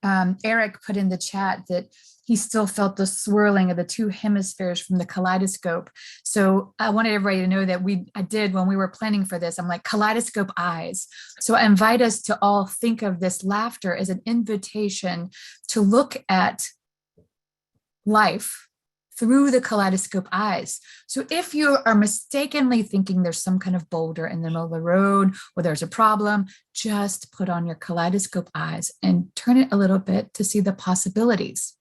[SPEAKER 3] Eric put in the chat that he still felt the swirling of the two hemispheres from the kaleidoscope. So I wanted everybody to know that I did when we were planning for this, I'm like, kaleidoscope eyes. So I invite us to all think of this laughter as an invitation to look at life through the kaleidoscope eyes. So if you are mistakenly thinking there's some kind of boulder in the middle of the road or there's a problem, just put on your kaleidoscope eyes and turn it a little bit to see the possibilities.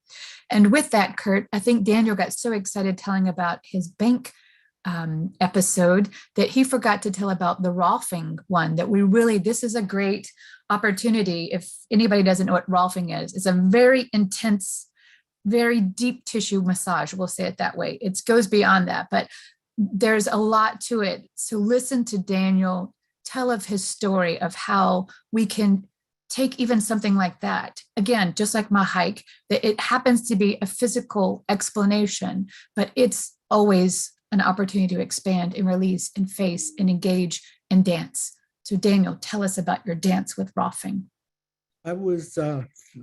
[SPEAKER 3] And with that, Kurt, I think Daniel got so excited telling about his bank episode that he forgot to tell about the Rolfing one, that this is a great opportunity. If anybody doesn't know what Rolfing is, it's a very intense, very deep tissue massage. We'll say it that way. It goes beyond that, but there's a lot to it. So listen to Daniel tell of his story of how we can take even something like that. Again, just like my hike, that it happens to be a physical explanation, but it's always an opportunity to expand and release and face and engage and dance. So Daniel, tell us about your dance with Rolfing.
[SPEAKER 4] I was,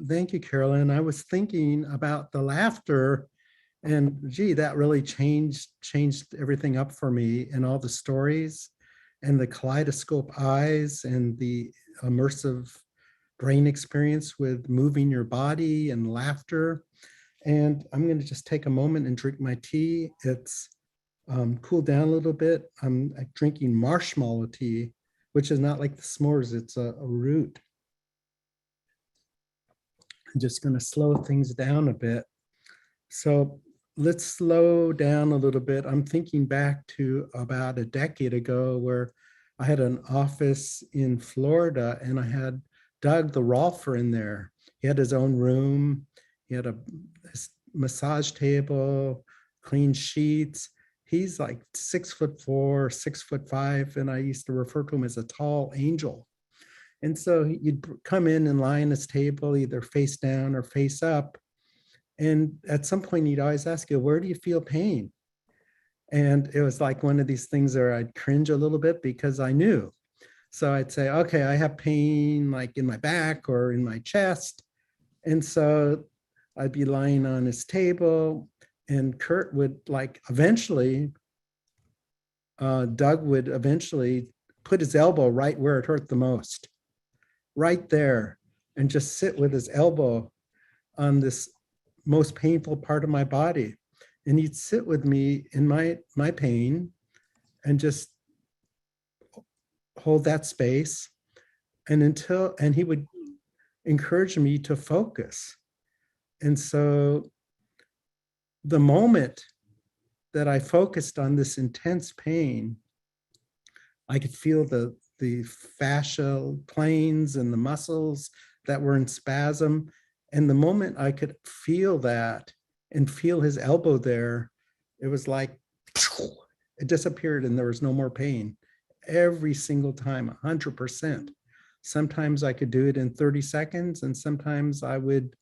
[SPEAKER 4] thank you, Carolyn. I was thinking about the laughter, and gee, that really changed everything up for me, and all the stories and the kaleidoscope eyes and the immersive brain experience with moving your body and laughter. And I'm going to just take a moment and drink my tea. It's cooled down a little bit. I'm drinking marshmallow tea, which is not like the s'mores, it's a root. I'm just going to slow things down a bit. So let's slow down a little bit. I'm thinking back to about a decade ago where I had an office in Florida, and I had Doug the Rolfer in there. He had his own room. He had a massage table, clean sheets. He's like 6'4", 6'5", and I used to refer to him as a tall angel. And so you'd come in and lie on his table, either face down or face up. And at some point, he'd always ask you, where do you feel pain? And it was like one of these things where I'd cringe a little bit because I knew. So I'd say, okay, I have pain like in my back or in my chest. And so I'd be lying on his table, and Kurt would like eventually, Doug would eventually put his elbow right where it hurt the most, right there, and just sit with his elbow on this most painful part of my body. And he'd sit with me in my pain and just hold that space. And he would encourage me to focus. And so the moment that I focused on this intense pain, I could feel the fascial planes and the muscles that were in spasm. And the moment I could feel that and feel his elbow there, it was like it disappeared and there was no more pain. Every single time, 100%. Sometimes I could do it in 30 seconds, and sometimes I would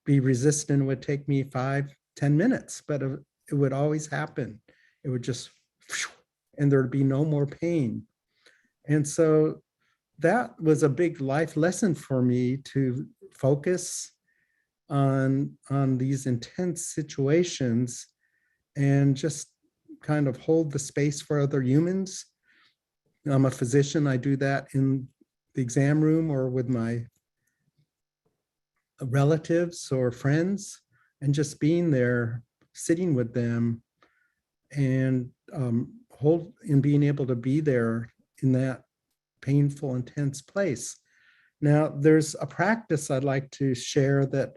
[SPEAKER 4] be resistant. It would take me 5-10 minutes, but it would always happen. It would just, and there'd be no more pain. And so that was a big life lesson for me, to focus on these intense situations and just kind of hold the space for other humans. I'm a physician. I do that in the exam room or with my relatives or friends, and just being there, sitting with them, and being able to be there in that painful, intense place. Now, there's a practice I'd like to share that,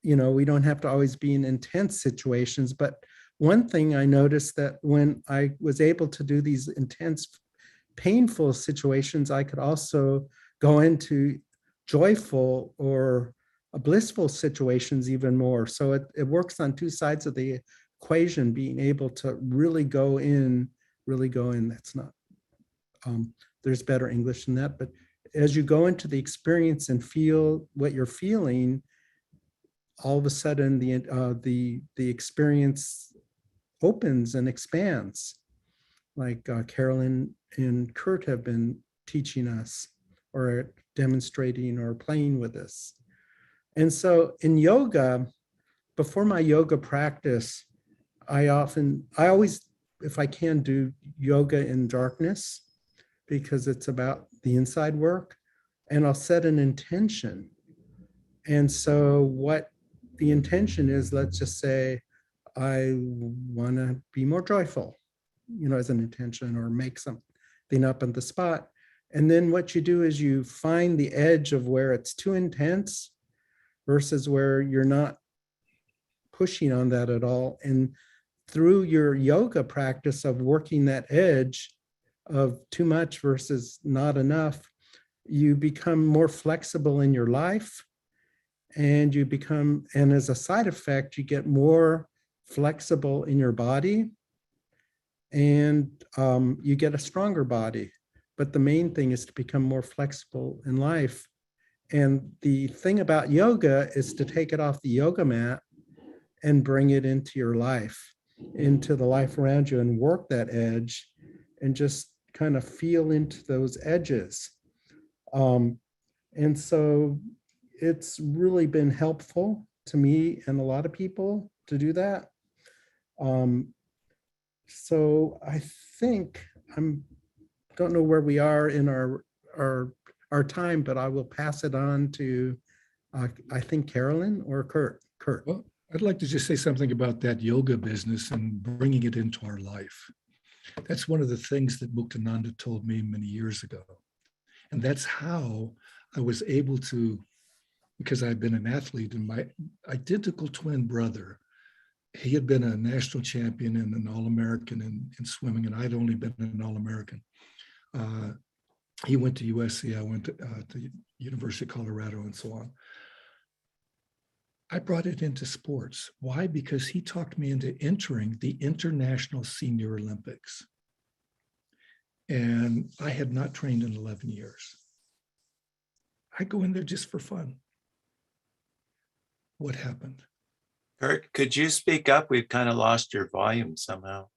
[SPEAKER 4] we don't have to always be in intense situations, but one thing I noticed that when I was able to do these intense, painful situations, I could also go into joyful or blissful situations even more. So it works on two sides of the equation, being able to really go in. That's not, there's better English than that, but as you go into the experience and feel what you're feeling, all of a sudden the experience opens and expands, like Carolyn and Kurt have been teaching us or demonstrating or playing with us. And so in yoga, before my yoga practice, I always, if I can, do yoga in darkness, because it's about the inside work, and I'll set an intention. And so what the intention is, let's just say I want to be more joyful, as an intention, or make something up on the spot. And then what you do is you find the edge of where it's too intense versus where you're not pushing on that at all. And through your yoga practice of working that edge of too much versus not enough, you become more flexible in your life, and and as a side effect, you get more flexible in your body, and you get a stronger body. But the main thing is to become more flexible in life. And the thing about yoga is to take it off the yoga mat and bring it into your life, into the life around you, and work that edge and just kind of feel into those edges. And so it's really been helpful to me and a lot of people to do that. So I think don't know where we are in our time, but I will pass it on to I think Carolyn or Kurt.
[SPEAKER 2] Well, I'd like to just say something about that yoga business and bringing it into our life. That's one of the things that Muktananda told me many years ago. And that's how I was able to, because I've been an athlete, and my identical twin brother, he had been a national champion and an All-American in swimming, and I'd only been an All-American. He went to USC, I went to University of Colorado, and so on. I brought it into sports. Why? Because he talked me into entering the International Senior Olympics. And I had not trained in 11 years. I go in there just for fun. What happened?
[SPEAKER 5] Kurt, could you speak up? We've kind of lost your volume somehow.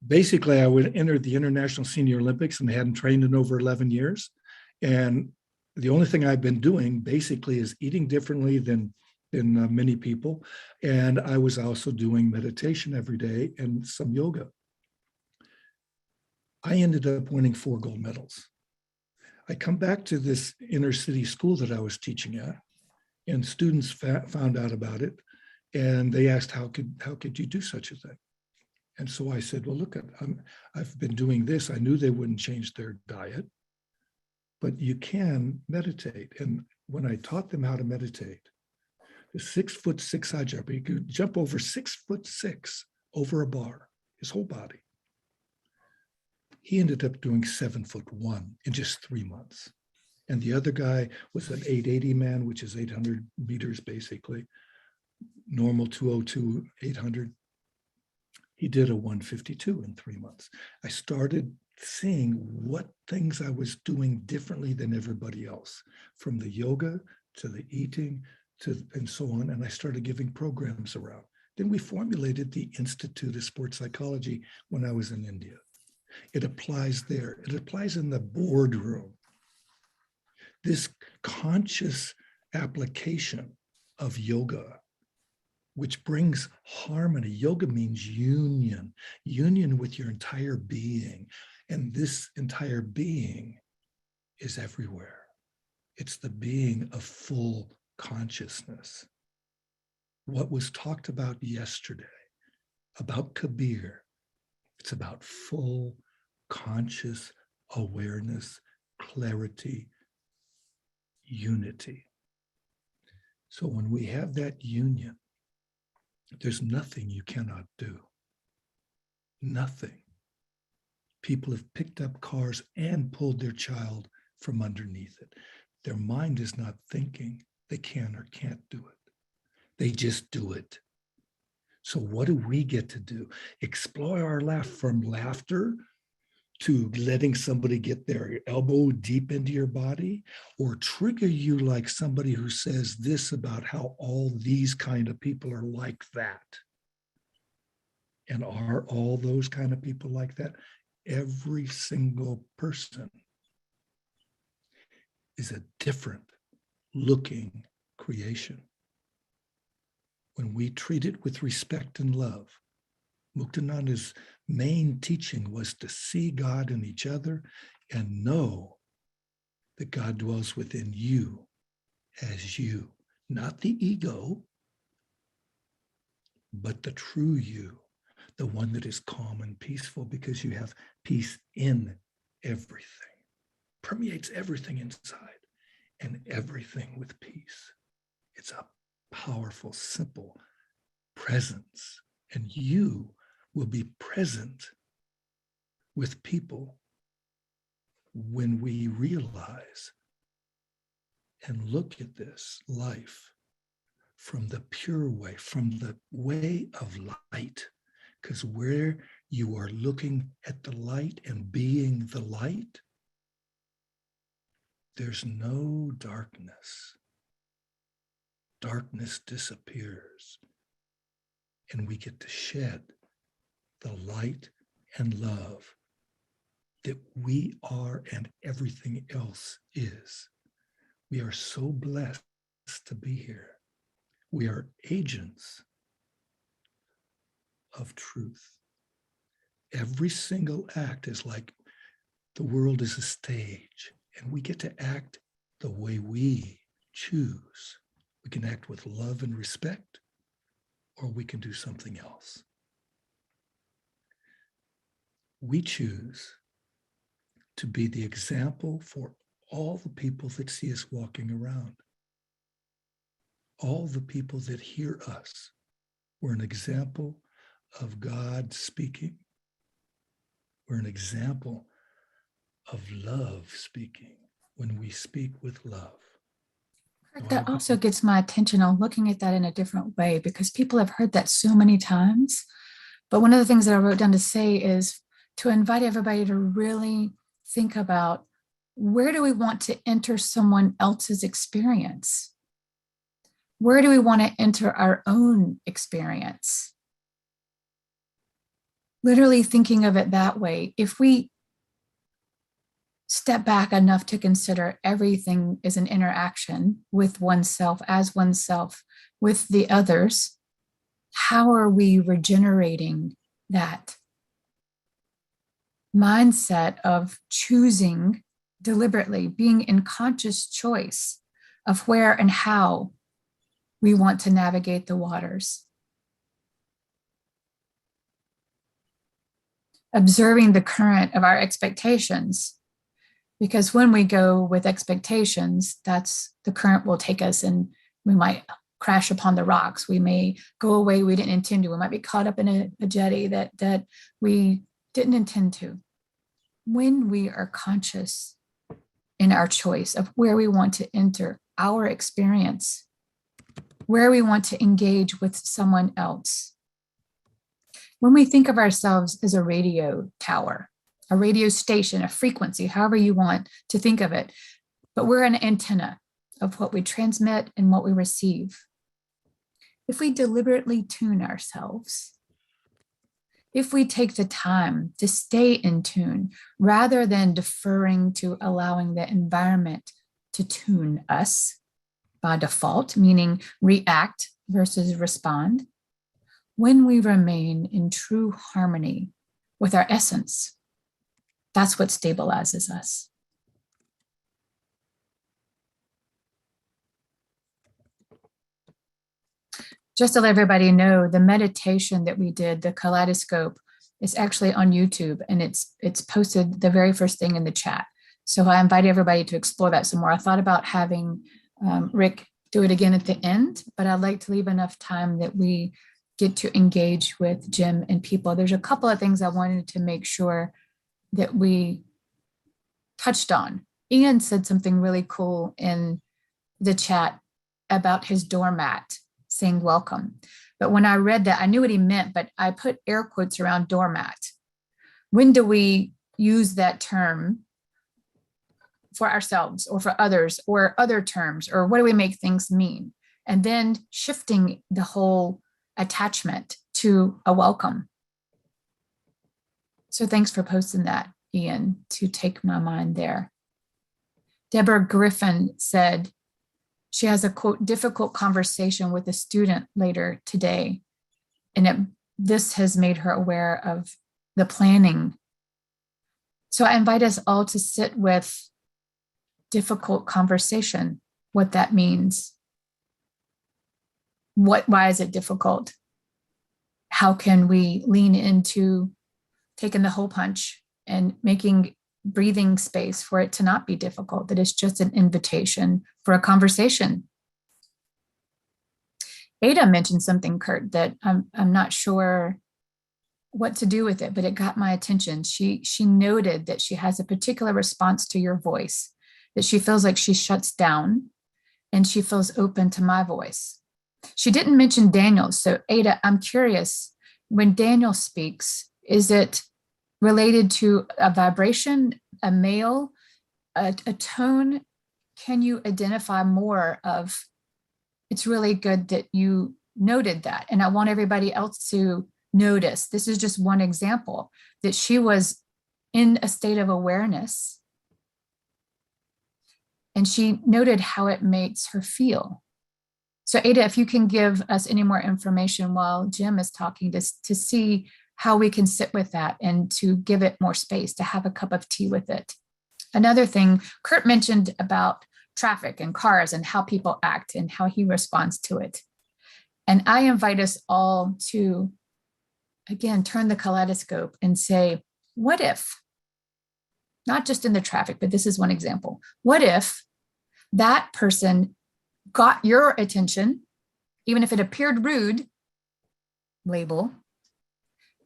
[SPEAKER 2] Basically, I would enter the International Senior Olympics and hadn't trained in over 11 years. And the only thing I've been doing basically is eating differently than many people. And I was also doing meditation every day and some yoga. I ended up winning 4 gold medals. I come back to this inner city school that I was teaching at, and students found out about it. And they asked, how could you do such a thing? And so I said, well, look, I've been doing this. I knew they wouldn't change their diet, but you can meditate. And when I taught them how to meditate, the 6'6" high jumper, he could jump over 6'6" over a bar, his whole body. He ended up doing 7'1" in just 3 months. And the other guy was an 880 man, which is 800 meters basically, normal 202, 800. He did a 152 in 3 months. I started seeing what things I was doing differently than everybody else, from the yoga to the eating and so on. And I started giving programs around. Then we formulated the Institute of Sports Psychology when I was in India. It applies there. It applies in the boardroom. This conscious application of yoga, which brings harmony. Yoga means union with your entire being. And this entire being is everywhere. It's the being of full consciousness. What was talked about yesterday about Kabir, it's about full conscious awareness, clarity, unity. So when we have that union, there's nothing you cannot do. Nothing. People have picked up cars and pulled their child from underneath it. Their mind is not thinking they can or can't do it. They just do it. So what do we get to do? Explore our laugh, from laughter to letting somebody get their elbow deep into your body, or trigger you like somebody who says this about how all these kind of people are like that. And are all those kind of people like that? Every single person is a different looking creation. When we treat it with respect and love, Muktananda's main teaching was to see God in each other and know that God dwells within you as you, not the ego, but the true you, the one that is calm and peaceful, because you have peace in everything, permeates everything inside, and everything with peace. It's a powerful, simple presence, and you will be present with people when we realize and look at this life from the pure way, from the way of light. Because where you are looking at the light and being the light, there's no darkness. Darkness disappears, and we get to shed the light and love that we are and everything else is. We are so blessed to be here. We are agents of truth. Every single act is like the world is a stage, and we get to act the way we choose. We can act with love and respect, or we can do something else. We choose to be the example for all the people that see us walking around. All the people that hear us. We're an example of God speaking. We're an example of love speaking when we speak with love.
[SPEAKER 3] That also gets my attention on looking at that in a different way, because people have heard that so many times. But one of the things that I wrote down to say is to invite everybody to really think about where do we want to enter someone else's experience? Where do we want to enter our own experience? Literally thinking of it that way, if we step back enough to consider everything is an interaction with oneself, as oneself, with the others, how are we regenerating that mindset of choosing deliberately, being in conscious choice of where and how we want to navigate the waters? Observing the current of our expectations, because when we go with expectations, that's the current will take us, and we might crash upon the rocks. We may go away we didn't intend to. We might be caught up in a jetty that we didn't intend to. When we are conscious in our choice of where we want to enter our experience, where we want to engage with someone else. When we think of ourselves as a radio tower, a radio station, a frequency, however you want to think of it, but we're an antenna of what we transmit and what we receive. If we deliberately tune ourselves, if we take the time to stay in tune rather than deferring to allowing the environment to tune us by default, meaning react versus respond, when we remain in true harmony with our essence, that's what stabilizes us. Just to let everybody know, the meditation that we did, the kaleidoscope, is actually on YouTube, and it's posted the very first thing in the chat. So I invite everybody to explore that some more. I thought about having Rick do it again at the end, but I'd like to leave enough time that we get to engage with Jim and people. There's a couple of things I wanted to make sure that we touched on. Ian said something really cool in the chat about his doormat saying welcome. But when I read that, I knew what he meant, but I put air quotes around doormat. When do we use that term for ourselves or for others or other terms, or what do we make things mean? And then shifting the whole attachment to a welcome. So thanks for posting that, Ian, to take my mind there. Deborah Griffin said she has a, quote, difficult conversation with a student later today. And this has made her aware of the planning. So I invite us all to sit with difficult conversation, what that means. Why is it difficult? How can we lean into taking the hole punch and making breathing space for it to not be difficult, that it's just an invitation for a conversation? Ada mentioned something, Kurt, that I'm not sure what to do with it, but it got my attention. She noted that she has a particular response to your voice, that she feels like she shuts down and she feels open to my voice. She didn't mention Daniel. So Ada, I'm curious, when Daniel speaks, is it related to a vibration, a male, a tone? Can you identify more of, it's really good that you noted that. And I want everybody else to notice, this is just one example, that she was in a state of awareness. And she noted how it makes her feel. So Ada, if you can give us any more information while Jim is talking, to see how we can sit with that and to give it more space, to have a cup of tea with it. Another thing, Kurt mentioned about traffic and cars and how people act and how he responds to it. And I invite us all to, again, turn the kaleidoscope and say, what if, not just in the traffic, but this is one example. What if that person got your attention, even if it appeared rude, label,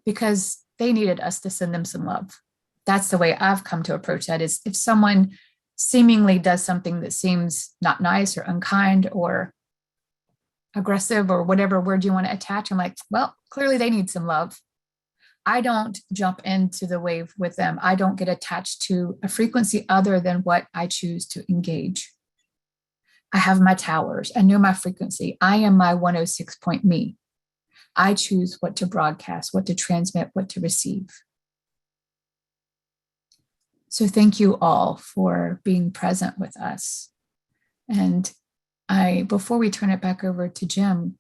[SPEAKER 3] because they needed us to send them some love? That's the way I've come to approach that, is if someone seemingly does something that seems not nice or unkind or aggressive or whatever word you want to attach, I'm like, well, clearly they need some love. I don't jump into the wave with them. I don't get attached to a frequency other than what I choose to engage. I have my towers. I know my frequency. I am my 106 point me. I choose what to broadcast, what to transmit, what to receive. So thank you all for being present with us. And before we turn it back over to Jim,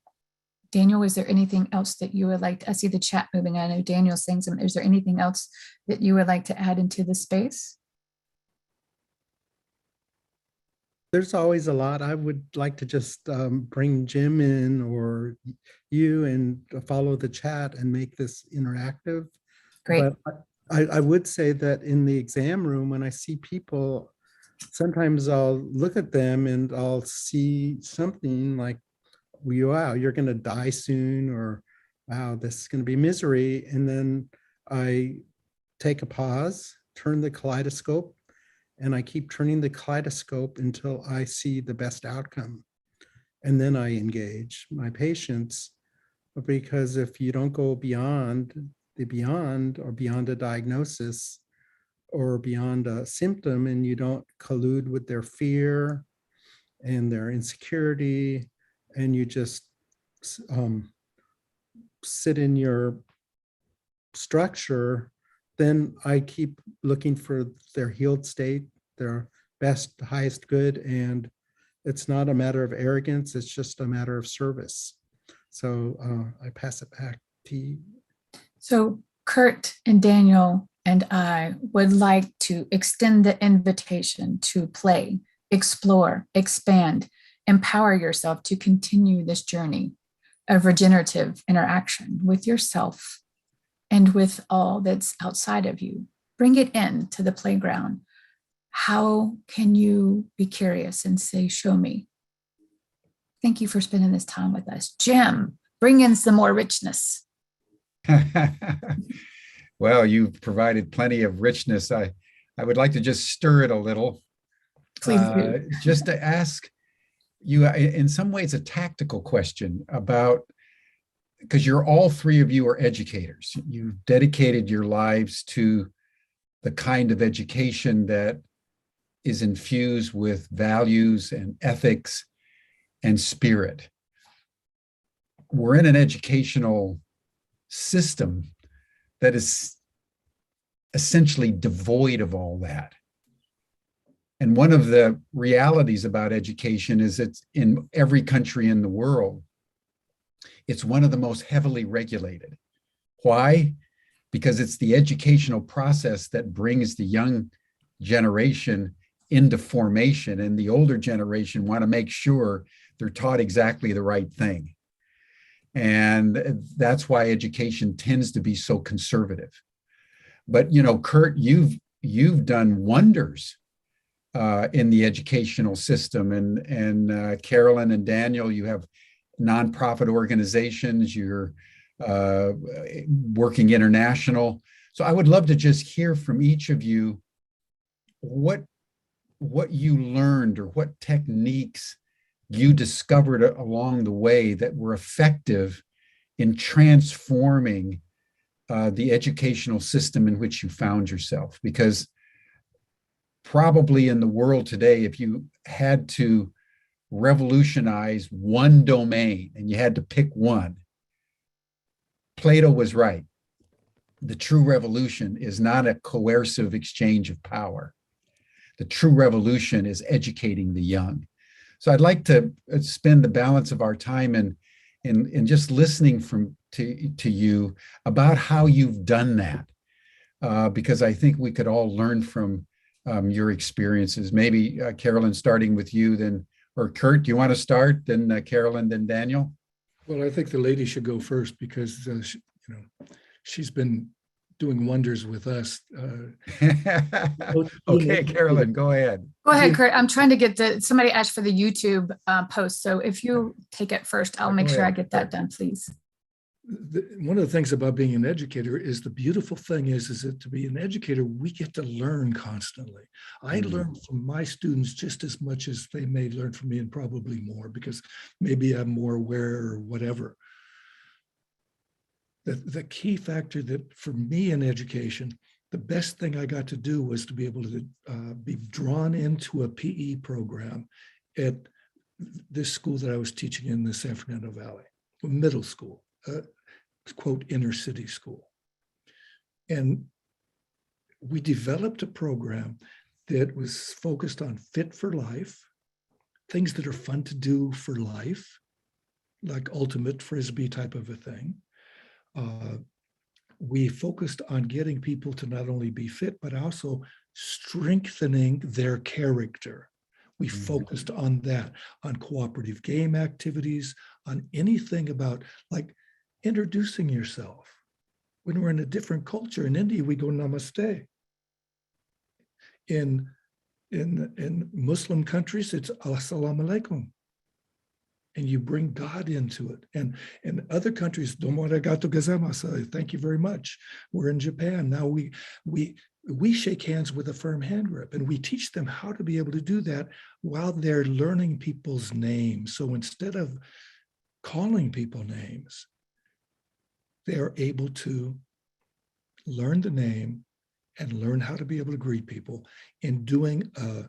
[SPEAKER 3] Daniel, is there anything else that you would like to, I see the chat moving. I know Daniel's saying something. Is there anything else that you would like to add into the space?
[SPEAKER 4] There's always a lot. I would like to just bring Jim in or you and follow the chat and make this interactive.
[SPEAKER 3] Great.
[SPEAKER 4] But I would say that in the exam room, when I see people, sometimes I'll look at them and I'll see something like, wow, you're going to die soon, or wow, this is going to be misery. And then I take a pause, turn the kaleidoscope, and I keep turning the kaleidoscope until I see the best outcome. And then I engage my patients, because if you don't go beyond the beyond, or beyond a diagnosis, or beyond a symptom, and you don't collude with their fear and their insecurity, and you just sit in your structure, then I keep looking for their healed state, their best, highest good. And it's not a matter of arrogance, it's just a matter of service. So I pass it back to you.
[SPEAKER 3] So Kurt and Daniel and I would like to extend the invitation to play, explore, expand, empower yourself to continue this journey of regenerative interaction with yourself and with all that's outside of you. Bring it in to the playground. How can you be curious and say, show me? Thank you for spending this time with us. Jim, bring in some more richness.
[SPEAKER 1] Well, you've provided plenty of richness. I would like to just stir it a little.
[SPEAKER 3] Please do.
[SPEAKER 1] Just to ask you, in some ways, a tactical question about, because all three of you are educators. You've dedicated your lives to the kind of education that is infused with values and ethics and spirit. We're in an educational system that is essentially devoid of all that. And one of the realities about education is it's in every country in the world, it's one of the most heavily regulated. Why? Because it's the educational process that brings the young generation into formation, and the older generation want to make sure they're taught exactly the right thing. And that's why education tends to be so conservative. But, Kurt, you've done wonders in the educational system, and Carolyn and Daniel, you have nonprofit organizations, you're working international. So I would love to just hear from each of you what you learned or what techniques you discovered along the way that were effective in transforming the educational system in which you found yourself. Because probably in the world today, if you had to revolutionize one domain and you had to pick one, Plato was right. The true revolution is not a coercive exchange of power. The true revolution is educating the young. So I'd like to spend the balance of our time in just listening to you about how you've done that, because I think we could all learn from your experiences. Maybe Carolyn, starting with you, then, or Kurt, do you want to start? Then Carolyn, then Daniel.
[SPEAKER 2] Well, I think the lady should go first because she's been doing wonders with us.
[SPEAKER 1] Okay, Carolyn, go ahead.
[SPEAKER 3] Go ahead, Kurt. I'm trying to get somebody asked for the YouTube post. So if you take it first, I'll make sure I get that done, please.
[SPEAKER 2] One of the things about being an educator is the beautiful thing is that to be an educator, we get to learn constantly. I learn from my students just as much as they may learn from me, and probably more, because maybe I'm more aware or whatever. the key factor that for me in education, the best thing I got to do was to be able to be drawn into a PE program at this school that I was teaching in the San Fernando Valley, middle school, quote, inner city school. And we developed a program that was focused on fit for life, things that are fun to do for life, like ultimate frisbee type of a thing. We focused on getting people to not only be fit, but also strengthening their character. We focused on that, on cooperative game activities, on anything about like introducing yourself. When we're in a different culture, in India, we go namaste. In Muslim countries, it's assalamu alaikum. And you bring God into it. And in other countries, domo arigato gozaimasu, thank you very much. We're in Japan. Now we shake hands with a firm hand grip, and we teach them how to be able to do that while they're learning people's names. So instead of calling people names, they're able to learn the name and learn how to be able to greet people in doing a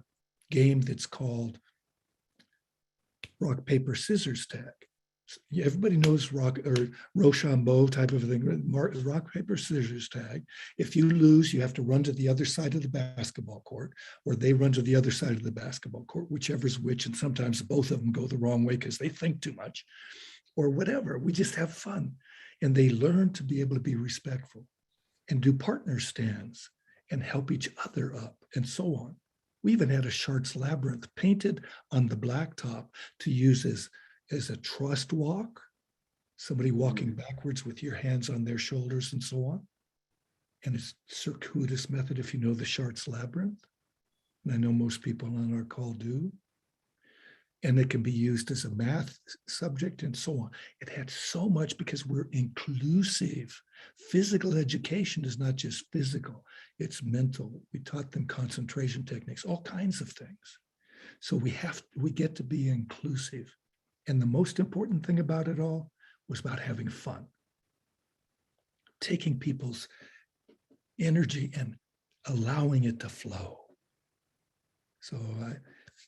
[SPEAKER 2] game that's called rock, paper, scissors tag. Everybody knows rock or Rochambeau type of a thing, rock, paper, scissors tag. If you lose, you have to run to the other side of the basketball court, or they run to the other side of the basketball court, whichever's which. And sometimes both of them go the wrong way because they think too much or whatever. We just have fun. And they learn to be able to be respectful and do partner stands and help each other up and so on. We even had a Chart's Labyrinth painted on the blacktop to use as a trust walk, somebody walking backwards with your hands on their shoulders and so on. And it's circuitous method if you know the Chart's Labyrinth. And I know most people on our call do. And it can be used as a math subject and so on. It had so much because we're inclusive. Physical education is not just physical, it's mental. We taught them concentration techniques, all kinds of things. So we get to be inclusive. And the most important thing about it all was about having fun. Taking people's energy and allowing it to flow. So I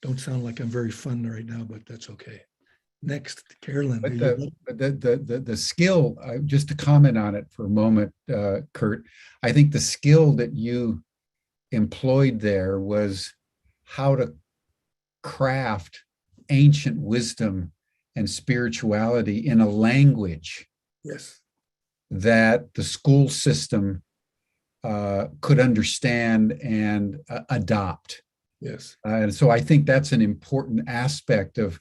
[SPEAKER 2] don't sound like I'm very fun right now, but that's okay. Next, Carolyn.
[SPEAKER 1] But the skill, just to comment on it for a moment, Kurt, I think the skill that you employed there was how to craft ancient wisdom and spirituality in a language,
[SPEAKER 2] yes,
[SPEAKER 1] that the school system could understand and adopt.
[SPEAKER 2] yes.
[SPEAKER 1] And so I think that's an important aspect of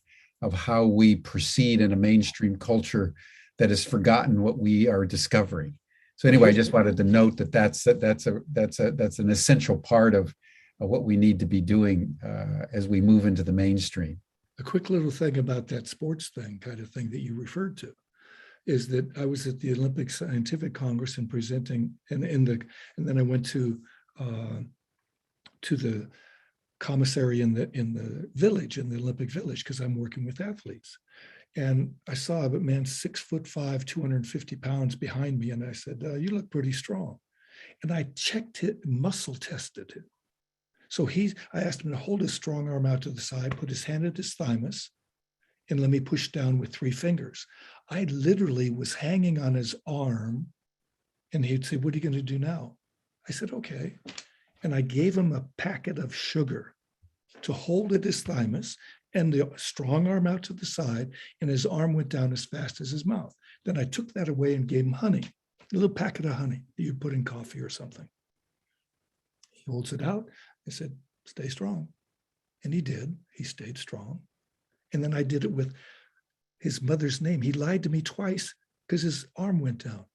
[SPEAKER 1] how we proceed in a mainstream culture that has forgotten what we are discovering. So anyway, I just wanted to note that that's an essential part of what we need to be doing as we move into the mainstream.
[SPEAKER 2] A quick little thing about that sports thing, kind of thing that you referred to, is that I was at the Olympic Scientific Congress and presenting, and then I went to the commissary in the village, in the Olympic Village, because I'm working with athletes. And I saw a man 6'5", 250 pounds behind me. And I said, you look pretty strong. And I checked it, muscle tested him. So I asked him to hold his strong arm out to the side, put his hand at his thymus, and let me push down with 3 fingers. I literally was hanging on his arm, and he'd say, what are you going to do now? I said, okay. And I gave him a packet of sugar to hold at his thymus, and the strong arm out to the side, and his arm went down as fast as his mouth. Then I took that away and gave him honey, a little packet of honey that you put in coffee or something. He holds it out. I said, stay strong. And he did. He stayed strong. And then I did it with his mother's name. He lied to me twice because his arm went down.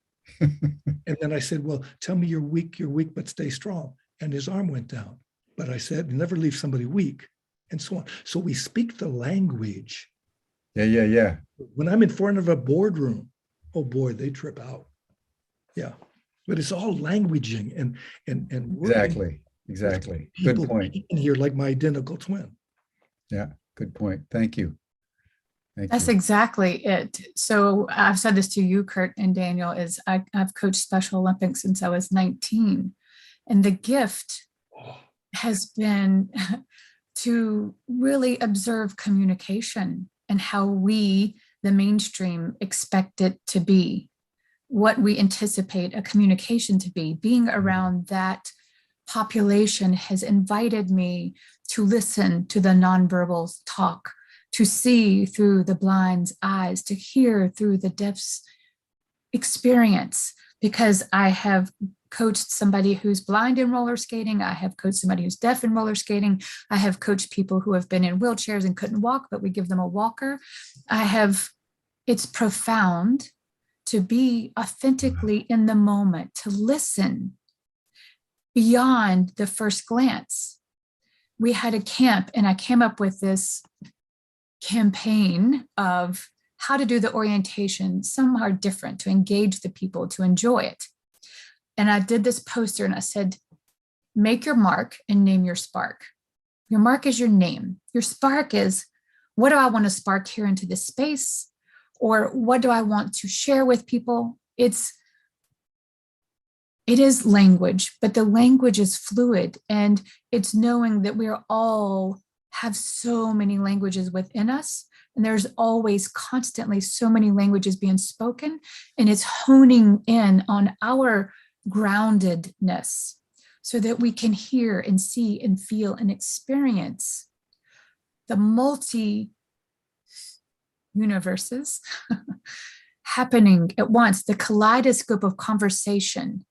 [SPEAKER 2] And then I said, well, tell me you're weak, but stay strong. And his arm went down. But I said, never leave somebody weak, and so on. So we speak the language.
[SPEAKER 1] Yeah.
[SPEAKER 2] When I'm in front of a boardroom, oh boy, they trip out. Yeah. But it's all languaging and
[SPEAKER 1] Exactly. Good point.
[SPEAKER 2] In here like my identical twin.
[SPEAKER 1] Yeah, good point. Thank you. Thank
[SPEAKER 3] That's
[SPEAKER 1] you.
[SPEAKER 3] exactly it. So I've said this to you, Kurt and Daniel, is I've coached Special Olympics since I was 19. And the gift has been to really observe communication and how we, the mainstream, expect it to be, what we anticipate a communication to be. Being around that population has invited me to listen to the nonverbal talk, to see through the blind's eyes, to hear through the deaf's experience, because I have coached somebody who's blind in roller skating. I have coached somebody who's deaf in roller skating. I have coached people who have been in wheelchairs and couldn't walk, but we give them a walker. It's profound to be authentically in the moment, to listen beyond the first glance. We had a camp and I came up with this campaign of how to do the orientation somehow different, to engage the people, to enjoy it. And I did this poster and I said, make your mark and name your spark. Your mark is your name. Your spark is, what do I want to spark here into this space? Or what do I want to share with people? It is language, but the language is fluid, and it's knowing that we are all have so many languages within us, and there's always constantly so many languages being spoken, and it's honing in on our groundedness so that we can hear and see and feel and experience the multi universes happening at once, the kaleidoscope of conversation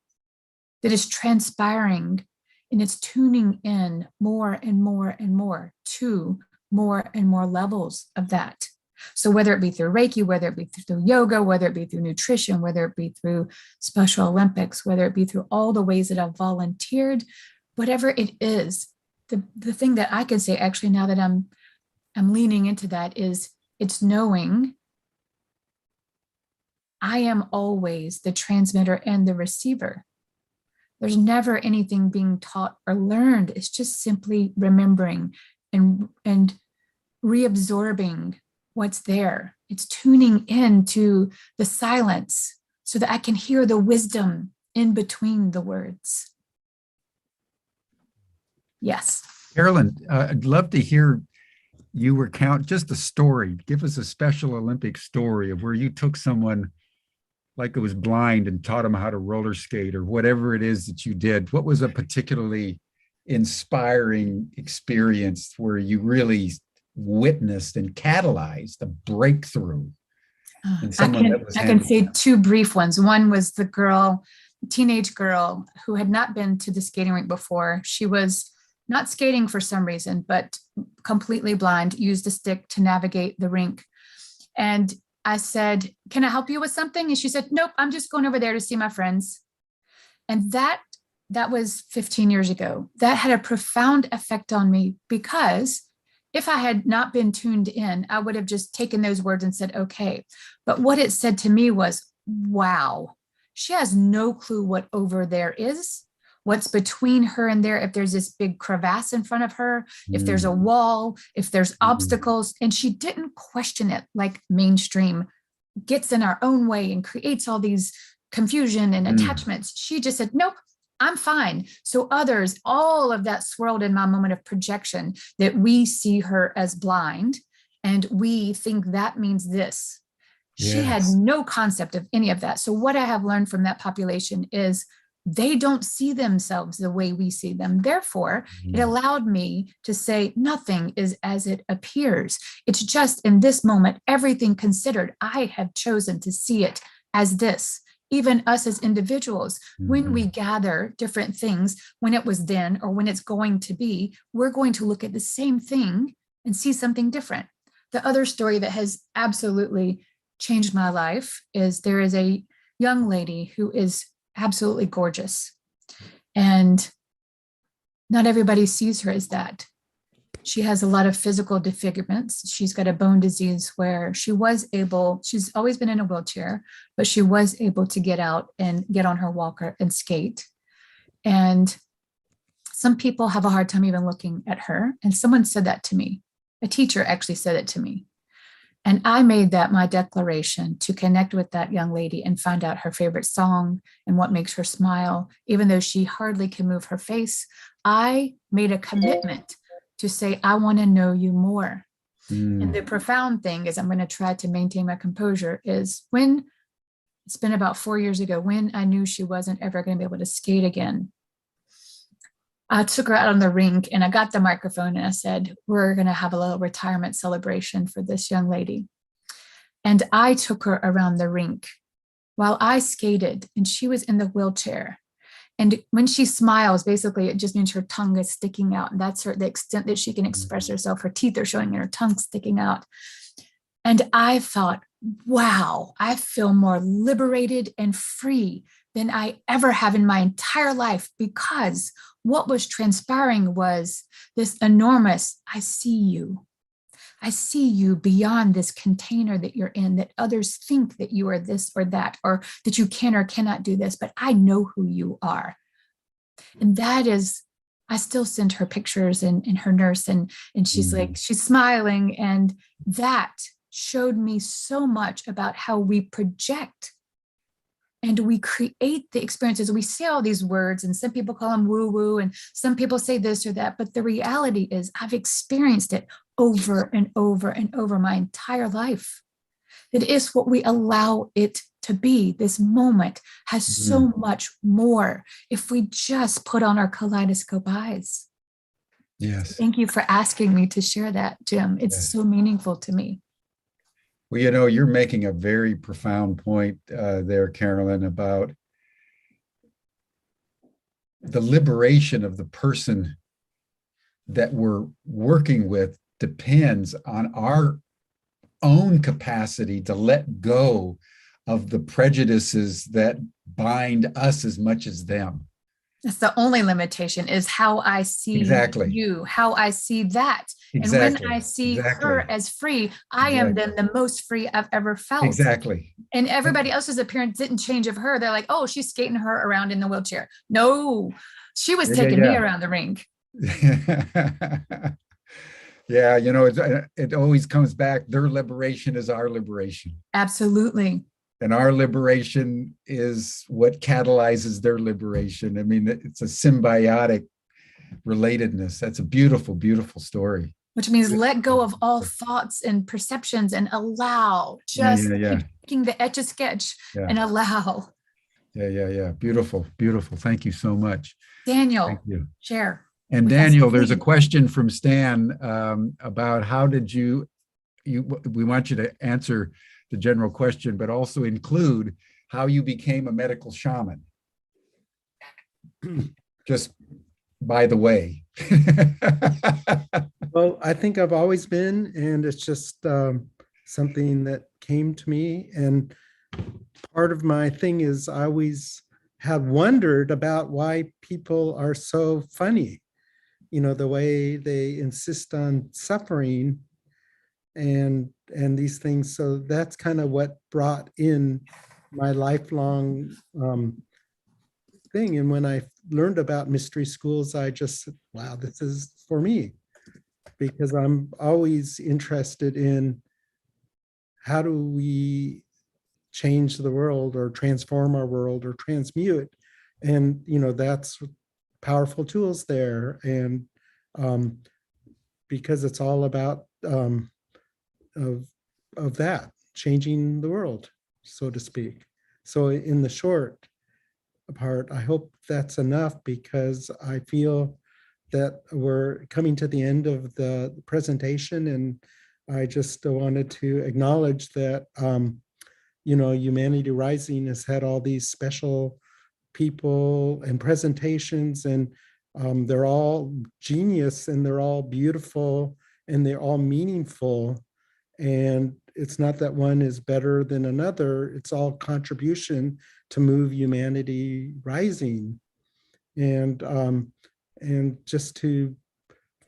[SPEAKER 3] that is transpiring, and it's tuning in more and more and more to more and more levels of that. So whether it be through Reiki, whether it be through yoga, whether it be through nutrition, whether it be through Special Olympics, whether it be through all the ways that I've volunteered, whatever it is, the thing that I can say actually now that I'm leaning into that is it's knowing I am always the transmitter and the receiver. There's never anything being taught or learned. It's just simply remembering and reabsorbing what's there. It's tuning into the silence so that I can hear the wisdom in between the words. Yes.
[SPEAKER 1] Carolyn, I'd love to hear you recount just a story. Give us a Special Olympics story of where you took someone like it was blind and taught them how to roller skate or whatever it is that you did. What was a particularly inspiring experience where you really witnessed and catalyzed a breakthrough in someone that was
[SPEAKER 3] I can say
[SPEAKER 1] handicapped?
[SPEAKER 3] two brief ones. One was the girl, teenage girl who had not been to the skating rink before. She was not skating for some reason, but completely blind, used a stick to navigate the rink. And I said, can I help you with something? And she said, nope, I'm just going over there to see my friends. And that was 15 years ago. That had a profound effect on me, because if I had not been tuned in, I would have just taken those words and said, okay. But what it said to me was, wow, she has no clue what over there is, what's between her and there, if there's this big crevasse in front of her, if there's a wall, if there's obstacles. And she didn't question it like mainstream gets in our own way and creates all these confusion and attachments. She just said, nope, I'm fine. So others, all of that swirled in my moment of projection, that we see her as blind and we think that means this. She had no concept of any of that. So what I have learned from that population is they don't see themselves the way we see them. Therefore, it allowed me to say nothing is as it appears. It's just in this moment, everything considered, I have chosen to see it as this. Even us as individuals, when we gather different things, when it was then or when it's going to be, we're going to look at the same thing and see something different. The other story that has absolutely changed my life is there is a young lady who is absolutely gorgeous. And not everybody sees her as that. She has a lot of physical disfigurements. She's got a bone disease where she's always been in a wheelchair, but she was able to get out and get on her walker and skate. And some people have a hard time even looking at her. And someone said that to me. A teacher actually said it to me. And I made that my declaration to connect with that young lady and find out her favorite song and what makes her smile. Even though she hardly can move her face, I made a commitment to say, I want to know you more. And the profound thing is, I'm going to try to maintain my composure, is when it's been about 4 years ago, when I knew she wasn't ever going to be able to skate again, I took her out on the rink and I got the microphone and I said, we're going to have a little retirement celebration for this young lady. And I took her around the rink while I skated and she was in the wheelchair. And when she smiles, basically, it just means her tongue is sticking out. And that's the extent that she can express herself. Her teeth are showing and her tongue sticking out. And I thought, wow, I feel more liberated and free than I ever have in my entire life, because what was transpiring was this enormous, I see you. I see you beyond this container that you're in, that others think that you are this or that, or that you can or cannot do this, but I know who you are. And that is, I still send her pictures and her nurse, and she's like, she's smiling. And that showed me so much about how we project and we create the experiences. We say all these words, and some people call them woo-woo, and some people say this or that. But the reality is, I've experienced it over and over and over my entire life. It is what we allow it to be. This moment has so much more if we just put on our kaleidoscope eyes.
[SPEAKER 1] Yes.
[SPEAKER 3] Thank you for asking me to share that, Jim. It's so meaningful to me.
[SPEAKER 1] Well, you know, you're making a very profound point there, Carolyn, about the liberation of the person that we're working with depends on our own capacity to let go of the prejudices that bind us as much as them.
[SPEAKER 3] That's the only limitation, is how I see you, how I see that.
[SPEAKER 1] Exactly.
[SPEAKER 3] And when I see her as free, I am then the most free I've ever felt.
[SPEAKER 1] Exactly.
[SPEAKER 3] And everybody else's appearance didn't change of her. They're like, oh, she's skating her around in the wheelchair. No, she was taking me around the rink.
[SPEAKER 1] Yeah, you know, it always comes back. Their liberation is our liberation.
[SPEAKER 3] Absolutely.
[SPEAKER 1] And our liberation is what catalyzes their liberation. I mean, it's a symbiotic relatedness. That's a beautiful, beautiful story.
[SPEAKER 3] Which means let go of all thoughts and perceptions and allow. Just keep taking the Etch-a-Sketch and allow.
[SPEAKER 1] Yeah. Beautiful, beautiful. Thank you so much.
[SPEAKER 3] Daniel,
[SPEAKER 1] thank you.
[SPEAKER 3] Share.
[SPEAKER 1] And Daniel, there's a question from Stan about how did we want you to answer the general question, but also include how you became a medical shaman. Just by the way.
[SPEAKER 4] Well, I think I've always been, and it's just something that came to me. And part of my thing is I always have wondered about why people are so funny. You know, the way they insist on suffering and these things. So that's kind of what brought in my lifelong thing. And when I learned about mystery schools, I just said, wow, this is for me, because I'm always interested in how do we change the world or transform our world or transmute. And, you know, that's powerful tools there. And because it's all about of that, changing the world, so to speak. So in the short part, I hope that's enough, because I feel that we're coming to the end of the presentation, and I just wanted to acknowledge that, you know, Humanity Rising has had all these special people and presentations, and they're all genius, and they're all beautiful, and they're all meaningful. And it's not that one is better than another. It's all contribution to move humanity rising. And just to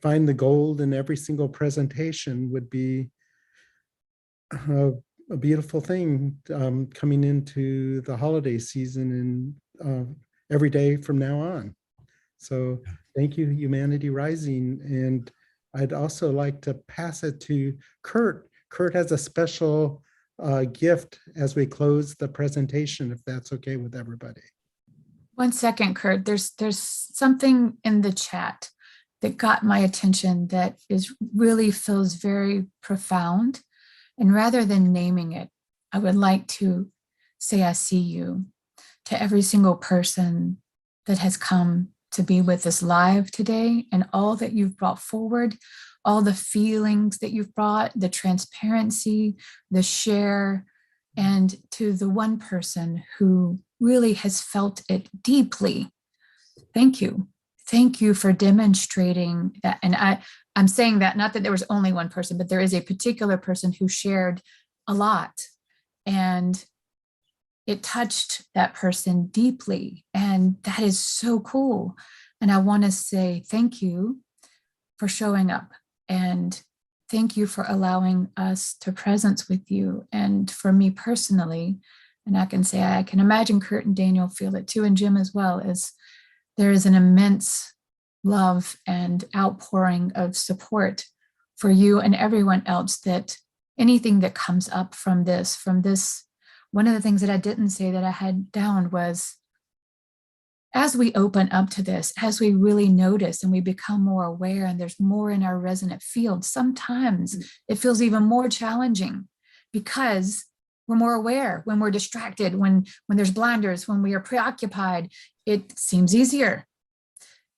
[SPEAKER 4] find the gold in every single presentation would be a beautiful thing coming into the holiday season and every day from now on. So thank you, Humanity Rising. And I'd also like to pass it to Kurt. Kurt has a special gift as we close the presentation, if that's okay with everybody.
[SPEAKER 3] 1 second, Kurt. There's something in the chat that got my attention that really feels very profound. And rather than naming it, I would like to say I see you to every single person that has come to be with us live today, and all that you've brought forward, all the feelings that you've brought, the transparency, the share, and to the one person who really has felt it deeply. Thank you. Thank you for demonstrating that. And I'm saying that not that there was only one person, but there is a particular person who shared a lot, and it touched that person deeply. And that is so cool. And I want to say thank you for showing up, and thank you for allowing us to presence with you. And for me personally, and I can say, I can imagine Kurt and Daniel feel it too, and Jim as well, is there is an immense love and outpouring of support for you and everyone else, that anything that comes up from this, one of the things that I didn't say that I had down was, as we open up to this, as we really notice and we become more aware and there's more in our resonant field, sometimes it feels even more challenging because we're more aware. When we're distracted, when there's blinders, when we are preoccupied, it seems easier.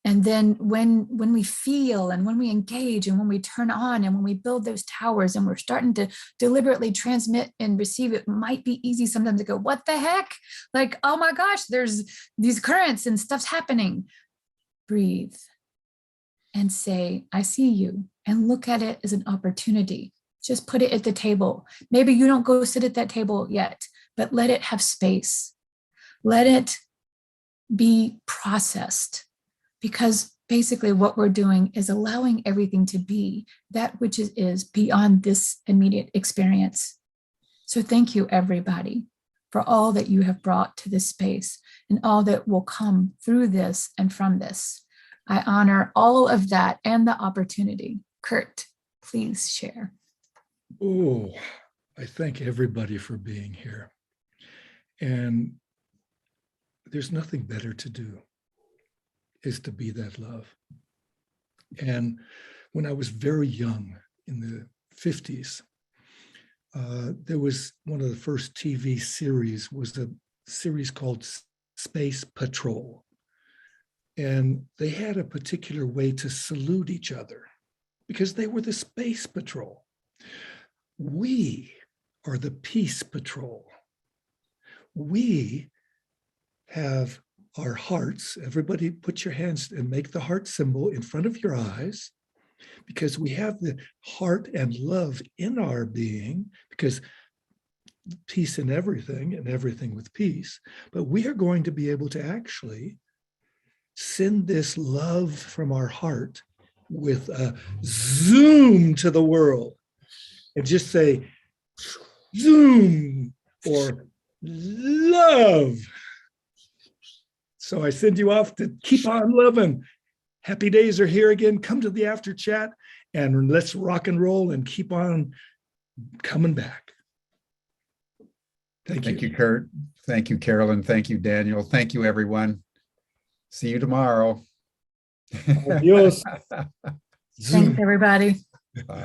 [SPEAKER 3] And then when we feel and when we engage and when we turn on and when we build those towers and we're starting to deliberately transmit and receive, it might be easy sometimes to go, what the heck? Like, oh my gosh, there's these currents and stuff's happening. Breathe and say, I see you, and look at it as an opportunity. Just put it at the table. Maybe you don't go sit at that table yet, but let it have space. Let it be processed. Because basically what we're doing is allowing everything to be that which is beyond this immediate experience. So thank you, everybody, for all that you have brought to this space and all that will come through this and from this. I honor all of that and the opportunity. Kurt, please share.
[SPEAKER 2] Oh, I thank everybody for being here. And there's nothing better to do, is to be that love. And when I was very young, in the 50s, there was one of the first TV series was a series called Space Patrol. And they had a particular way to salute each other because they were the Space Patrol. We are the Peace Patrol. We have our hearts. Everybody put your hands and make the heart symbol in front of your eyes, because we have the heart and love in our being, because peace in everything and everything with peace. But we are going to be able to actually send this love from our heart with a zoom to the world and just say, zoom, or love. So I send you off to keep on loving. Happy days are here again. Come to the after chat and let's rock and roll and keep on coming back. Thank you.
[SPEAKER 1] Thank you, Kurt. Thank you, Carolyn. Thank you, Daniel. Thank you, everyone. See you tomorrow.
[SPEAKER 2] Adios.
[SPEAKER 3] Thanks, everybody.
[SPEAKER 1] Bye.